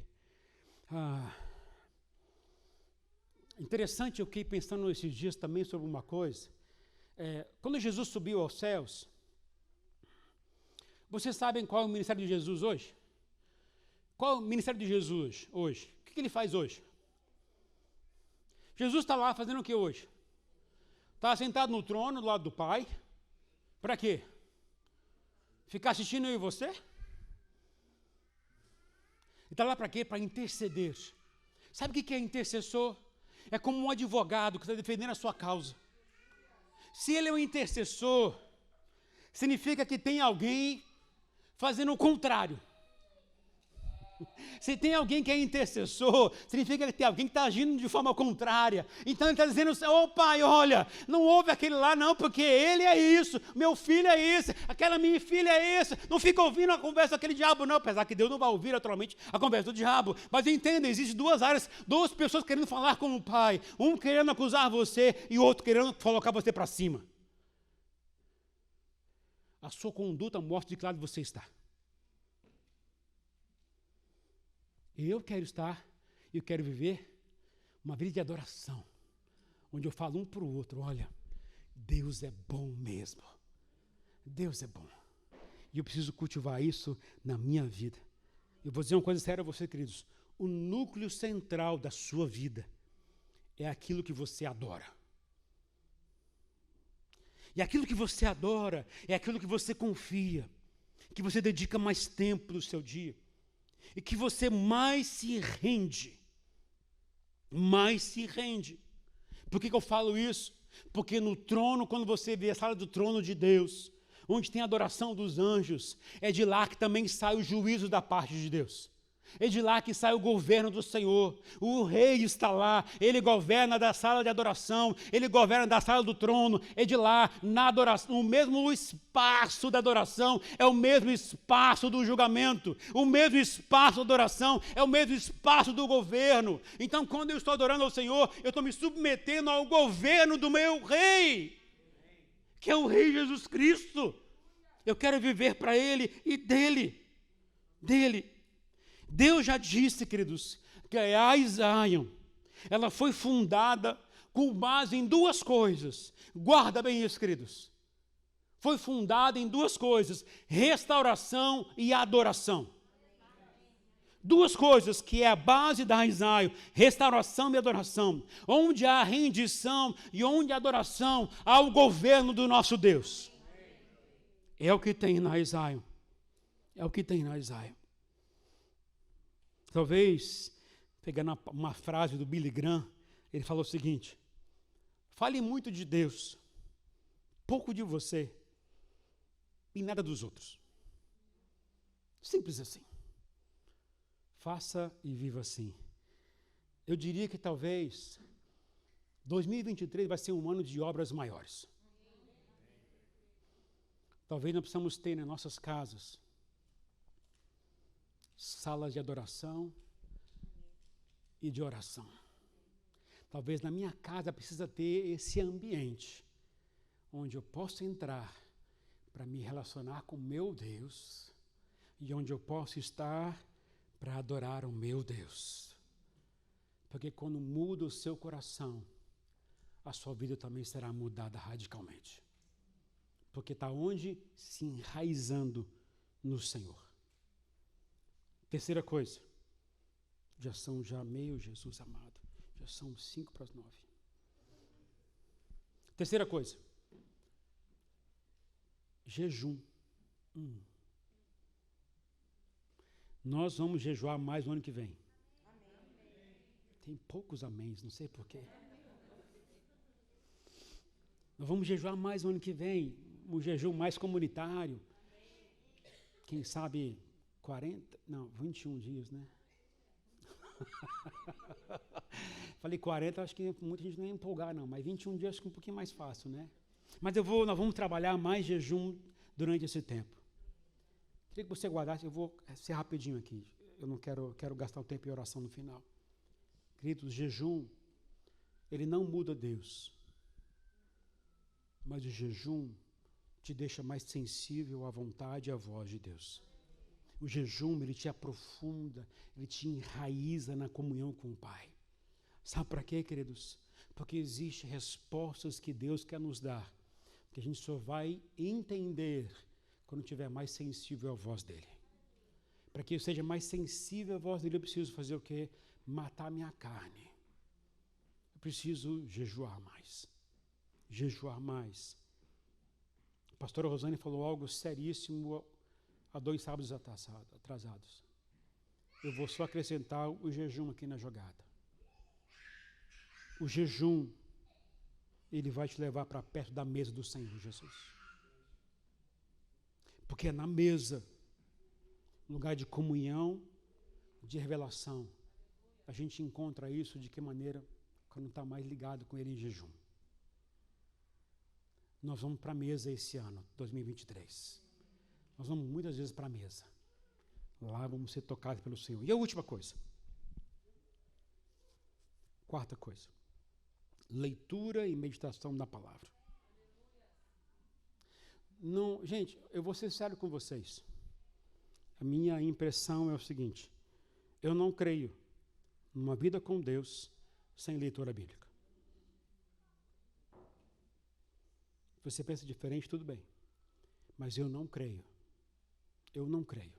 S1: Interessante, eu fiquei pensando esses dias também sobre uma coisa. Quando Jesus subiu aos céus, vocês sabem qual é o ministério de Jesus hoje? Qual é o ministério de Jesus hoje? O que ele faz hoje? Jesus está lá fazendo o que hoje? Está sentado no trono do lado do Pai. Para quê? Ficar assistindo eu e você? Ele está lá para quê? Para interceder. Sabe o que é intercessor? É como um advogado que está defendendo a sua causa. Se ele é um intercessor, significa que tem alguém fazendo o contrário. Se tem alguém que é intercessor, significa que tem alguém que está agindo de forma contrária. Então ele está dizendo, ô pai, olha, não ouve aquele lá não, porque ele é isso, meu filho é esse, aquela minha filha é essa. Não fica ouvindo a conversa daquele diabo não, apesar que Deus não vai ouvir naturalmente a conversa do diabo. Mas entenda, existem duas áreas, duas pessoas querendo falar com o pai. Um querendo acusar você e o outro querendo colocar você para cima. A sua conduta mostra de que lado você está. Eu quero viver uma vida de adoração, onde eu falo um para o outro, olha, Deus é bom mesmo, Deus é bom, e eu preciso cultivar isso na minha vida. Eu vou dizer uma coisa séria a você, queridos, o núcleo central da sua vida é aquilo que você adora. E aquilo que você adora é aquilo que você confia, que você dedica mais tempo do seu dia, e que você mais se rende. Mais se rende. Por que eu falo isso? Porque no trono, quando você vê a sala do trono de Deus, onde tem a adoração dos anjos, é de lá que também sai o juízo da parte de Deus. É de lá que sai o governo do Senhor. O rei está lá, ele governa da sala de adoração, ele governa da sala do trono. É de lá, na adoração, o mesmo espaço da adoração é o mesmo espaço do julgamento. O mesmo espaço da adoração é o mesmo espaço do governo. Então, quando eu estou adorando ao Senhor, eu estou me submetendo ao governo do meu rei, que é o Rei Jesus Cristo. Eu quero viver para Ele e dele. Deus já disse, queridos, que a Zion, ela foi fundada com base em duas coisas. Guarda bem isso, queridos. Foi fundada em duas coisas: restauração e adoração. Duas coisas que é a base da Zion, restauração e adoração. Onde há rendição e onde há adoração, há o governo do nosso Deus. É o que tem na Zion. É o que tem na Zion. Talvez, pegando uma frase do Billy Graham, ele falou o seguinte: fale muito de Deus, pouco de você e nada dos outros. Simples assim. Faça e viva assim. Eu diria que talvez 2023 vai ser um ano de obras maiores. Talvez nós precisamos ter nas nossas casas salas de adoração e de oração. Talvez na minha casa precisa ter esse ambiente onde eu posso entrar para me relacionar com o meu Deus e onde eu posso estar para adorar o meu Deus. Porque quando muda o seu coração, a sua vida também será mudada radicalmente. Porque está onde? Se enraizando no Senhor. Terceira coisa. Já são meio, Jesus amado. Já são 8:55. Terceira coisa. Jejum. Nós vamos jejuar mais no ano que vem. Tem poucos améns, não sei porquê. Nós vamos jejuar mais no ano que vem, um jejum mais comunitário. Quem sabe 21 dias, né? Falei 40, acho que muita gente não ia empolgar não, mas 21 dias acho que é um pouquinho mais fácil, né? Mas nós vamos trabalhar mais jejum durante esse tempo. Queria que você guardasse, eu vou ser rapidinho aqui, eu não quero gastar o tempo em oração no final. Queridos, o jejum, ele não muda Deus, mas o jejum te deixa mais sensível à vontade e à voz de Deus. O jejum, ele te aprofunda, ele te enraiza na comunhão com o Pai. Sabe para quê, queridos? Porque existem respostas que Deus quer nos dar, que a gente só vai entender quando estiver mais sensível à voz dEle. Para que eu seja mais sensível à voz dEle, eu preciso fazer o quê? Matar minha carne. Eu preciso jejuar mais. Jejuar mais. A pastora Rosane falou algo seríssimo há 2 sábados atrasados. Eu vou só acrescentar o jejum aqui na jogada. O jejum, ele vai te levar para perto da mesa do Senhor Jesus. Porque é na mesa, lugar de comunhão, de revelação. A gente encontra isso de que maneira? Quando está mais ligado com Ele em jejum. Nós vamos para a mesa esse ano, 2023. Nós vamos muitas vezes para a mesa. Lá vamos ser tocados pelo Senhor. E a última coisa. Quarta coisa. Leitura e meditação da palavra. Não, gente, eu vou ser sério com vocês. A minha impressão é o seguinte. Eu não creio numa vida com Deus sem leitura bíblica. Você pensa diferente, tudo bem. Mas eu não creio. Eu não creio.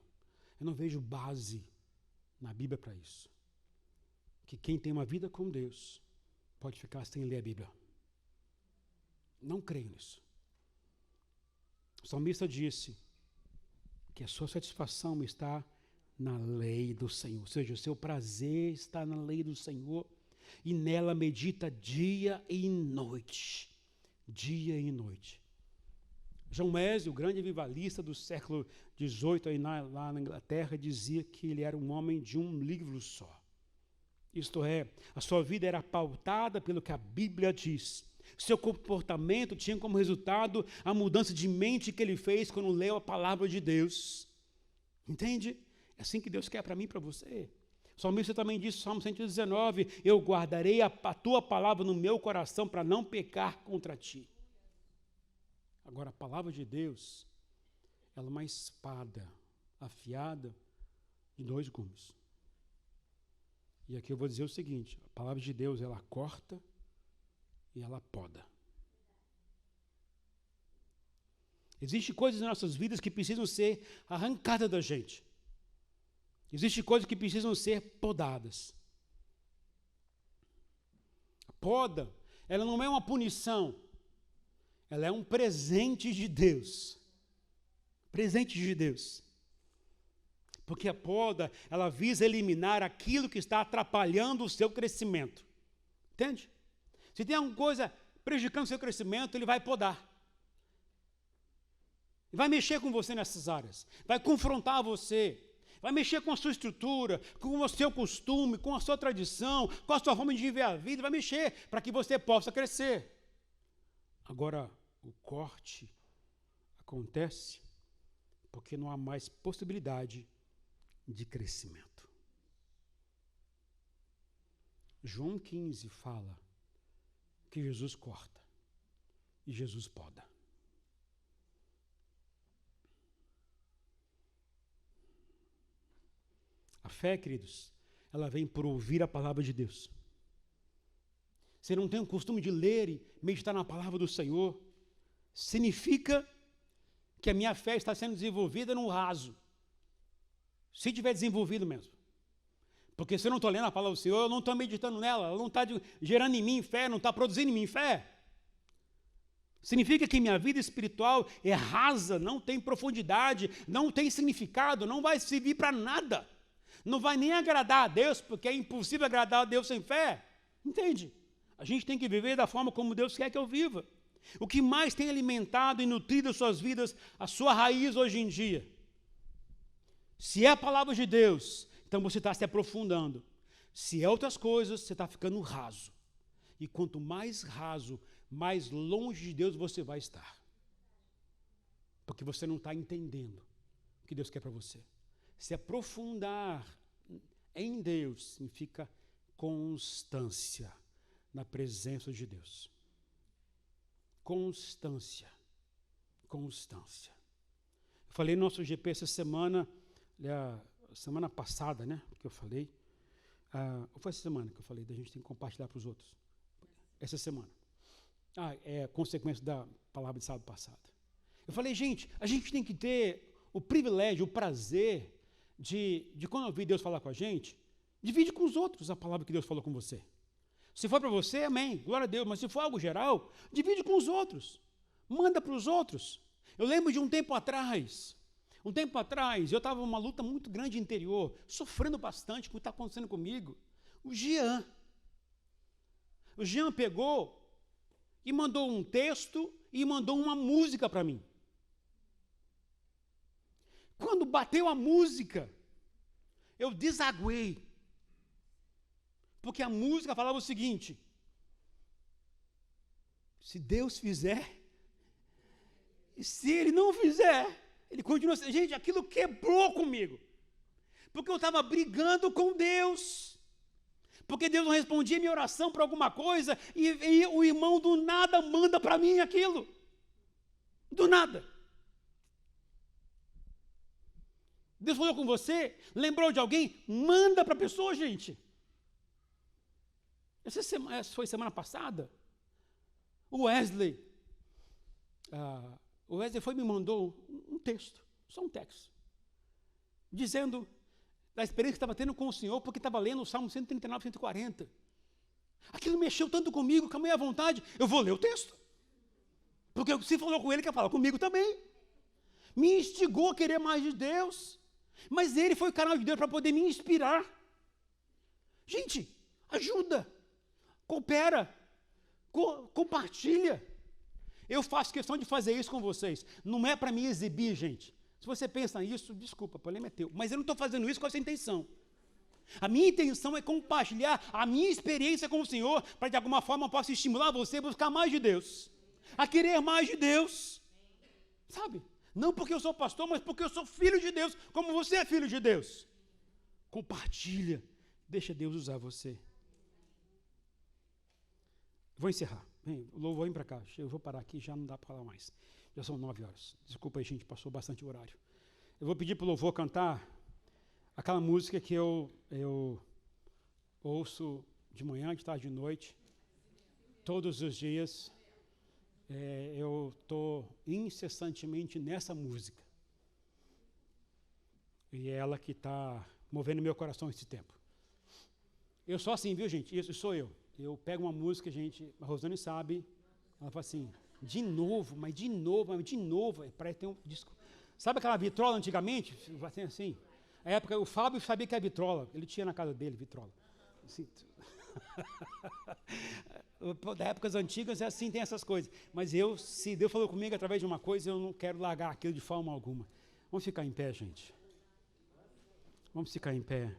S1: Eu não vejo base na Bíblia para isso. Que quem tem uma vida com Deus pode ficar sem ler a Bíblia. Não creio nisso. O salmista disse que a sua satisfação está na lei do Senhor. Ou seja, o seu prazer está na lei do Senhor e nela medita dia e noite. Dia e noite. João Wesley, o grande avivalista do século XVIII, lá na Inglaterra, dizia que ele era um homem de um livro só. Isto é, a sua vida era pautada pelo que a Bíblia diz. Seu comportamento tinha como resultado a mudança de mente que ele fez quando leu a palavra de Deus. Entende? É assim que Deus quer para mim e para você. O salmista também disse, Salmo 119, eu guardarei a tua palavra no meu coração para não pecar contra ti. Agora, a palavra de Deus, ela é uma espada afiada de 2 gumes. E aqui eu vou dizer o seguinte, a palavra de Deus, ela corta e ela poda. Existem coisas nas nossas vidas que precisam ser arrancadas da gente. Existem coisas que precisam ser podadas. A poda, ela não é uma punição, ela é um presente de Deus. Presente de Deus. Porque a poda, ela visa eliminar aquilo que está atrapalhando o seu crescimento. Entende? Se tem alguma coisa prejudicando o seu crescimento, ele vai podar. Vai mexer com você nessas áreas. Vai confrontar você. vai mexer com a sua estrutura, com o seu costume, com a sua tradição, com a sua forma de viver a vida, vai mexer para que você possa crescer. Agora, o corte acontece porque não há mais possibilidade de crescimento. João 15 fala que Jesus corta e Jesus poda. A fé, queridos, ela vem por ouvir a palavra de Deus. Você não tem o costume de ler e meditar na palavra do Senhor, significa que a minha fé está sendo desenvolvida no raso. Se tiver desenvolvido mesmo. Porque se eu não estou lendo a palavra do Senhor, eu não estou meditando nela, ela não está gerando em mim fé, não está produzindo em mim fé. Significa que minha vida espiritual é rasa, não tem profundidade, não tem significado, não vai servir para nada. Não vai nem agradar a Deus, porque é impossível agradar a Deus sem fé. Entende? A gente tem que viver da forma como Deus quer que eu viva. O que mais tem alimentado e nutrido as suas vidas, a sua raiz hoje em dia? Se é a palavra de Deus, então você está se aprofundando. Se é outras coisas, você está ficando raso. E quanto mais raso, mais longe de Deus você vai estar. Porque você não está entendendo o que Deus quer para você. Se aprofundar em Deus significa constância na presença de Deus. Constância. Constância. Eu falei no nosso GP essa semana, semana passada, né? Que eu falei. Ou foi essa semana que eu falei, da gente tem que compartilhar para os outros? Essa semana. É consequência da palavra de sábado passado. Eu falei, gente, a gente tem que ter o privilégio, o prazer de quando ouvir Deus falar com a gente, divide com os outros a palavra que Deus falou com você. Se for para você, amém, glória a Deus, mas se for algo geral, divide com os outros, manda para os outros. Eu lembro de um tempo atrás, eu estava numa luta muito grande interior, sofrendo bastante com o que está acontecendo comigo. O Jean pegou e mandou um texto e mandou uma música para mim. Quando bateu a música, eu desaguei. Porque a música falava o seguinte: se Deus fizer, e se Ele não fizer, Ele continua assim. Gente, aquilo quebrou comigo. Porque eu estava brigando com Deus. Porque Deus não respondia minha oração para alguma coisa, e o irmão do nada manda para mim aquilo. Do nada. Deus falou com você, lembrou de alguém, manda para a pessoa, gente. Essa foi semana passada. O Wesley foi me mandou um texto, só um texto, dizendo da experiência que estava tendo com o Senhor, porque estava lendo o Salmo 139, 140. Aquilo mexeu tanto comigo, que a minha vontade, eu vou ler o texto. Porque se falou com ele, quer falar comigo também. Me instigou a querer mais de Deus. Mas ele foi o canal de Deus para poder me inspirar. Gente, ajuda, coopera, compartilha. Eu faço questão de fazer isso com vocês. Não é para me exibir, gente. Se você pensa nisso, desculpa, o problema é teu. Mas eu não estou fazendo isso com essa intenção. A minha intenção é compartilhar a minha experiência com o Senhor, para de alguma forma eu possa estimular você a buscar mais de Deus, a querer mais de Deus. Sabe? Não porque eu sou pastor, mas porque eu sou filho de Deus, como você é filho de Deus. Compartilha, deixa Deus usar você. Vou encerrar. Vem, louvor, vem para cá. Eu vou parar aqui, já não dá para falar mais. Já são 9 horas. Desculpa aí, gente, passou bastante o horário. Eu vou pedir para o louvor cantar aquela música que eu ouço de manhã, de tarde, de noite, todos os dias. Eu estou incessantemente nessa música. E é ela que está movendo meu coração esse tempo. Eu sou assim, viu, gente? Isso sou eu. Eu pego uma música, gente, a Rosane sabe, ela fala assim, de novo, mas de novo, parece ter um disco. Sabe aquela vitrola antigamente? Assim, na época, o Fábio sabia que é vitrola, ele tinha na casa dele vitrola. Assim, da épocas antigas é assim, tem essas coisas. Mas se Deus falou comigo através de uma coisa, eu não quero largar aquilo de forma alguma. Vamos ficar em pé, gente. Vamos ficar em pé.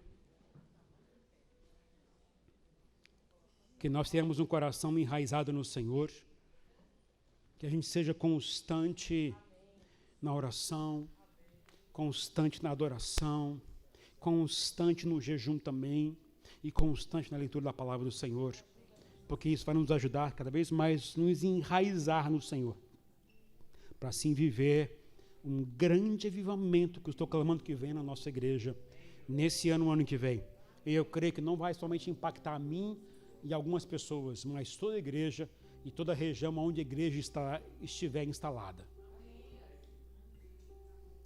S1: Que nós tenhamos um coração enraizado no Senhor. Que a gente seja constante na oração, constante na adoração, constante no jejum também e constante na leitura da palavra do Senhor. Porque isso vai nos ajudar cada vez mais nos enraizar no Senhor. Para assim viver um grande avivamento que eu estou clamando que venha na nossa igreja nesse ano, no ano que vem. E eu creio que não vai somente impactar a mim e algumas pessoas, mas toda a igreja e toda a região onde a igreja estiver instalada.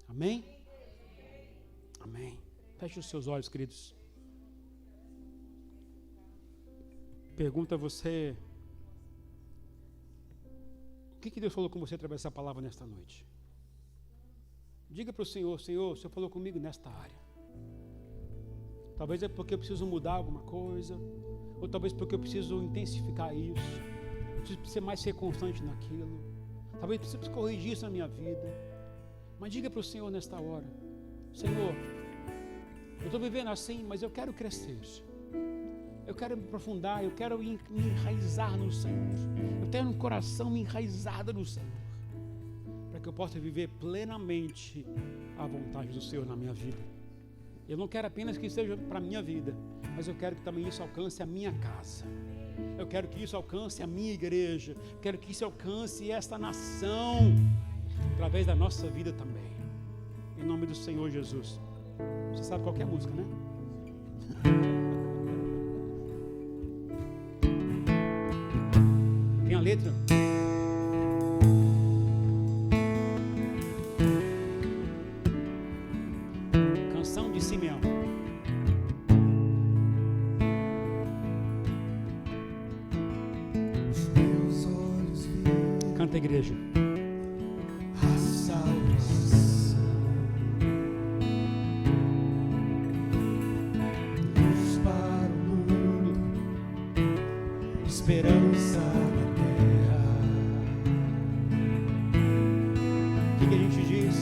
S1: Amém? Amém. Feche os seus olhos, queridos. Pergunta a você, o que Deus falou com você através dessa palavra nesta noite? Diga para o Senhor, Senhor, o Senhor falou comigo nesta área. Talvez é porque eu preciso mudar alguma coisa, ou talvez porque eu preciso intensificar isso, preciso ser mais constante naquilo, talvez preciso corrigir isso na minha vida. Mas diga para o Senhor nesta hora, Senhor, eu estou vivendo assim, mas eu quero crescer. Eu quero me aprofundar, eu quero me enraizar no Senhor. Eu tenho um coração enraizado no Senhor, para que eu possa viver plenamente a vontade do Senhor na minha vida. Eu não quero apenas que seja para a minha vida, mas eu quero que também isso alcance a minha casa. Eu quero que isso alcance a minha igreja. Eu quero que isso alcance esta nação, através da nossa vida também. Em nome do Senhor Jesus. Você sabe qual que é a música, né? Tem a letra? Canção de Simeão. Canta, igreja.
S2: A salvação, luz para o mundo, esperança na terra.
S1: O que a gente diz?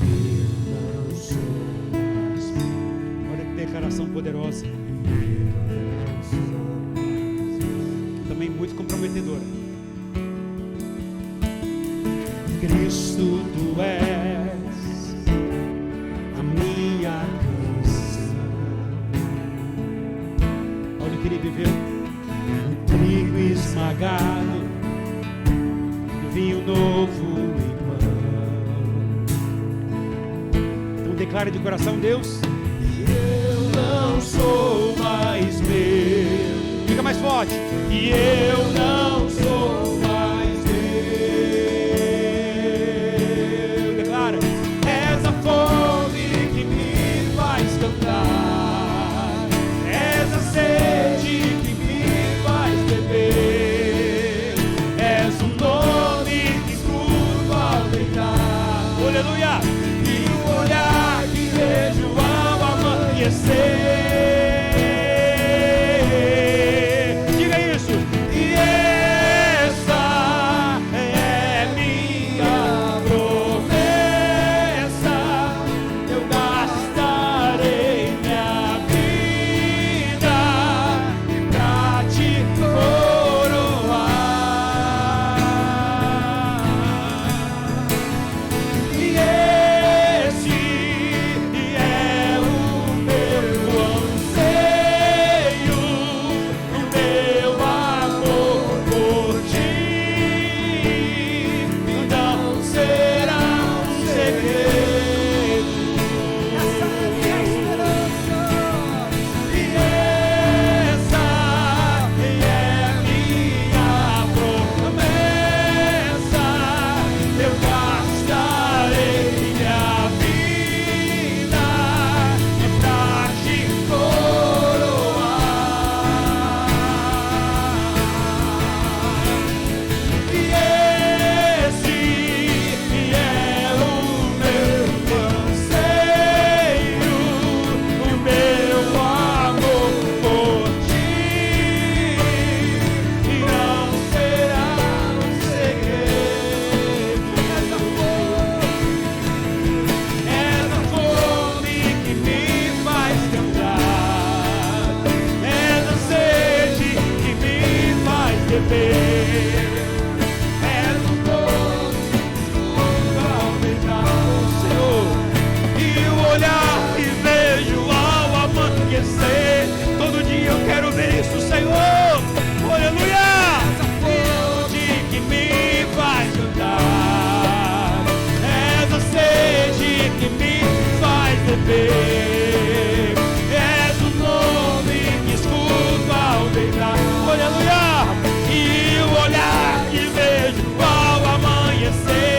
S2: Eu não sou mais meu.
S1: Olha que declaração poderosa.
S2: Eu não sou mais meu.
S1: Também muito comprometedora.
S2: Cristo, tu és a minha canção.
S1: Olha o que ele viveu.
S2: O trigo esmagado, vinho novo em mão.
S1: Então declara de coração, Deus.
S2: Eu não sou mais meu.
S1: Fica mais forte.
S2: E eu não sou mais meu.
S1: Declara.
S2: És a fome que me faz cantar. És a sede que me faz beber. És o nome que escuto ao deitar.
S1: Aleluia.
S2: E o olhar que vejo ao amanhecer.
S1: Diga isso.
S2: E És o fogo ao deitar,
S1: Senhor, e o olhar que vejo ao amanhecer, todo dia eu quero ver isso, Senhor, aleluia, fonte que me faz cantar, és a sede que me faz beber, és o nome que escuto ao deitar, aleluia, e o olhar que vejo ao amanhecer.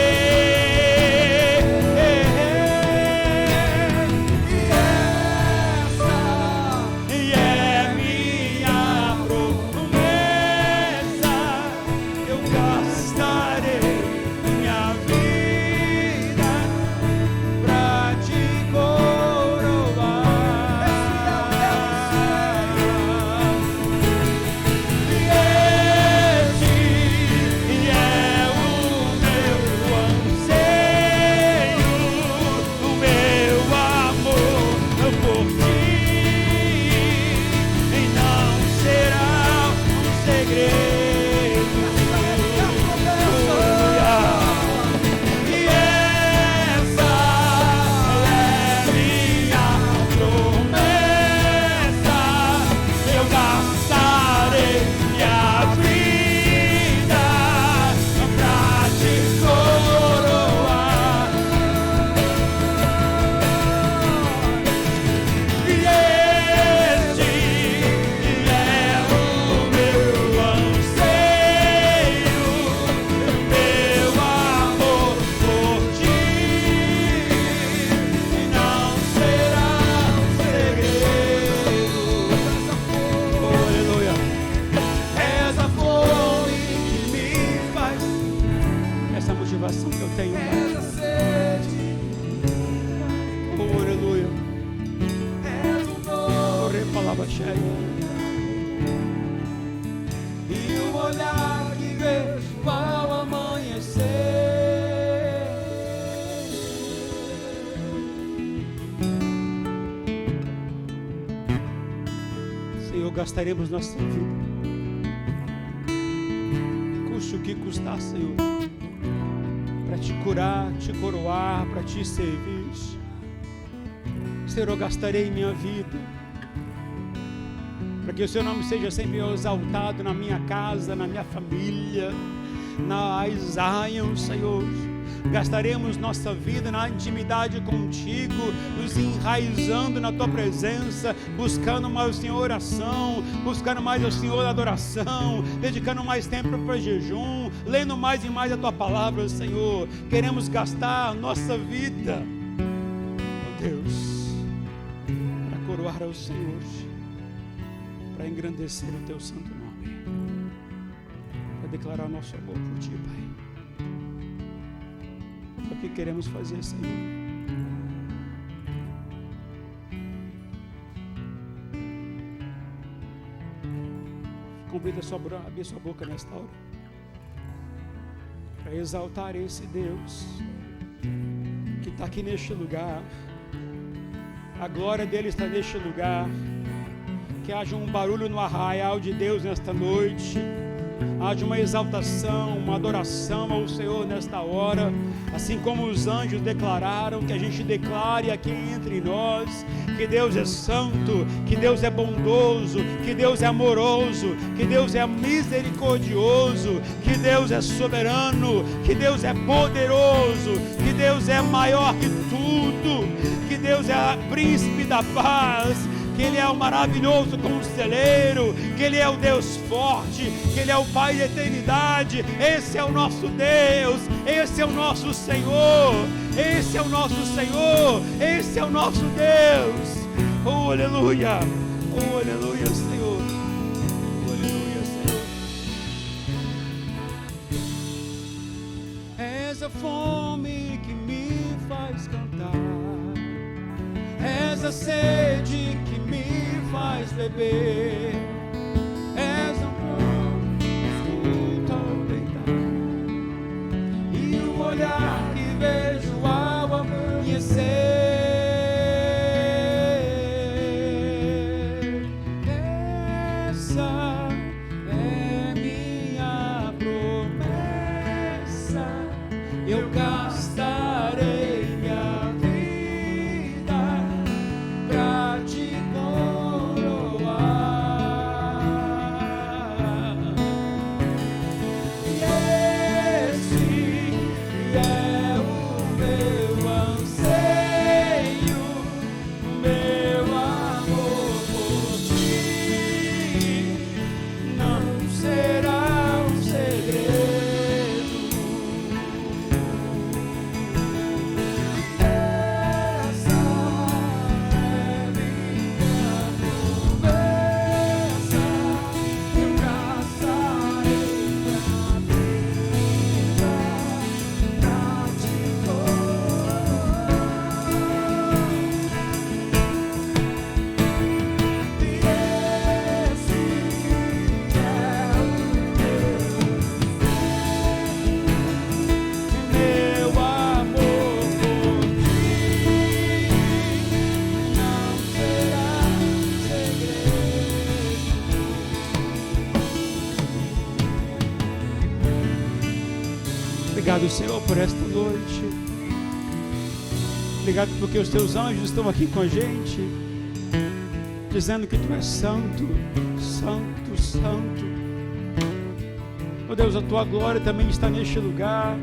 S1: E o olhar que vejo ao amanhecer. Senhor, gastaremos nossa vida, custe o que custar, Senhor, para te curar, te coroar, para te servir. Senhor, eu gastarei minha vida para que o seu nome seja sempre exaltado na minha casa, na minha família, na Zion, Senhor. Gastaremos nossa vida na intimidade contigo, nos enraizando na tua presença, buscando mais o Senhor oração, buscando mais o Senhor adoração, dedicando mais tempo para jejum, lendo mais e mais a tua palavra, Senhor. Queremos gastar a nossa vida, oh Deus, para coroar ao Senhor, para engrandecer o teu santo nome, para declarar nosso amor por ti, Pai. É o que queremos fazer, Senhor. Convida abrir sua boca nesta hora, para exaltar esse Deus que está aqui neste lugar. A glória dele está neste lugar. Que haja um barulho no arraial de Deus nesta noite, haja uma exaltação, uma adoração ao Senhor nesta hora, assim como os anjos declararam, que a gente declare aqui entre nós, que Deus é santo, que Deus é bondoso, que Deus é amoroso, que Deus é misericordioso, que Deus é soberano, que Deus é poderoso, que Deus é maior que tudo, que Deus é príncipe da paz, que Ele é o maravilhoso conselheiro, que Ele é o Deus forte, que Ele é o Pai da eternidade. Esse é o nosso Deus, esse é o nosso Senhor, esse é o nosso Senhor, esse é o nosso Deus. Oh, aleluia, oh, aleluia, Senhor, oh, aleluia, Senhor. És a fome que me faz cantar, és a sede que me faz beber, és o pão que escuta ao deitar, e o olhar que vejo ao amanhecer. Essa é minha Obrigado, Senhor, por esta noite. Obrigado porque os teus anjos estão aqui com a gente, dizendo que tu és santo, santo, santo. Oh Deus, a tua glória também está neste lugar.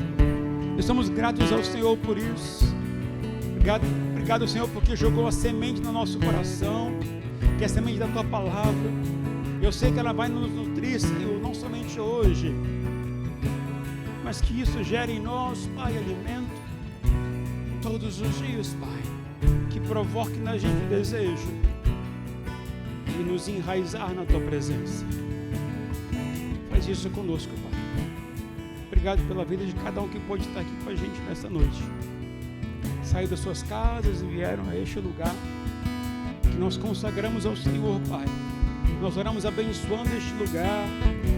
S1: Estamos gratos ao Senhor por isso. Obrigado, Senhor, porque jogou a semente no nosso coração, que é a semente da tua palavra. Eu sei que ela vai nos nutrir, Senhor, não somente hoje, mas que isso gere em nós, Pai, alimento todos os dias, Pai, que provoque na gente o desejo de nos enraizar na tua presença. Faz isso conosco, Pai. Obrigado pela vida de cada um que pode estar aqui com a gente nessa noite. Saiu das suas casas e vieram a este lugar que nós consagramos ao Senhor, Pai. Nós oramos abençoando este lugar,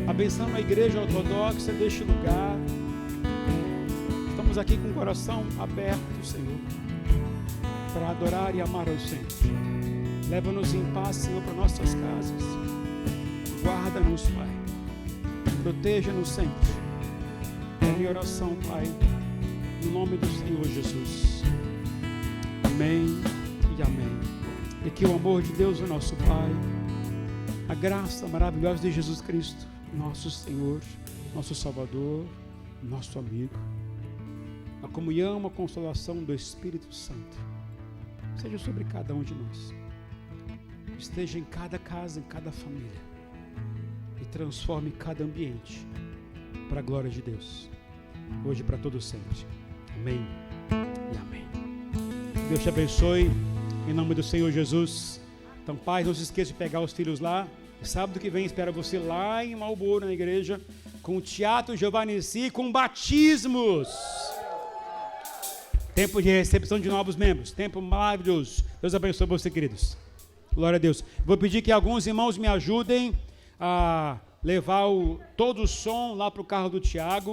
S1: abençoando a igreja ortodoxa deste lugar. Estamos aqui com o coração aberto, Senhor, para adorar e amar ao Senhor. Leva-nos em paz, Senhor, para nossas casas. Guarda-nos, Pai. Proteja-nos sempre. É a minha oração, Pai, no nome do Senhor Jesus. Amém e amém. E que o amor de Deus, o nosso Pai, a graça maravilhosa de Jesus Cristo, nosso Senhor, nosso Salvador, nosso amigo, a comunhão, a consolação do Espírito Santo, seja sobre cada um de nós, esteja em cada casa, em cada família, e transforme cada ambiente para a glória de Deus, hoje e para todo sempre. Amém e amém. Deus te abençoe, em nome do Senhor Jesus. Então, pais, não se esqueça de pegar os filhos lá. Sábado que vem espero você lá em Marlboro, na igreja, com o Teatro Giovannici, com batismos. Tempo de recepção de novos membros. Tempo maravilhoso. Deus abençoe você, queridos. Glória a Deus. Vou pedir que alguns irmãos me ajudem a levar todo o som lá para o carro do Tiago.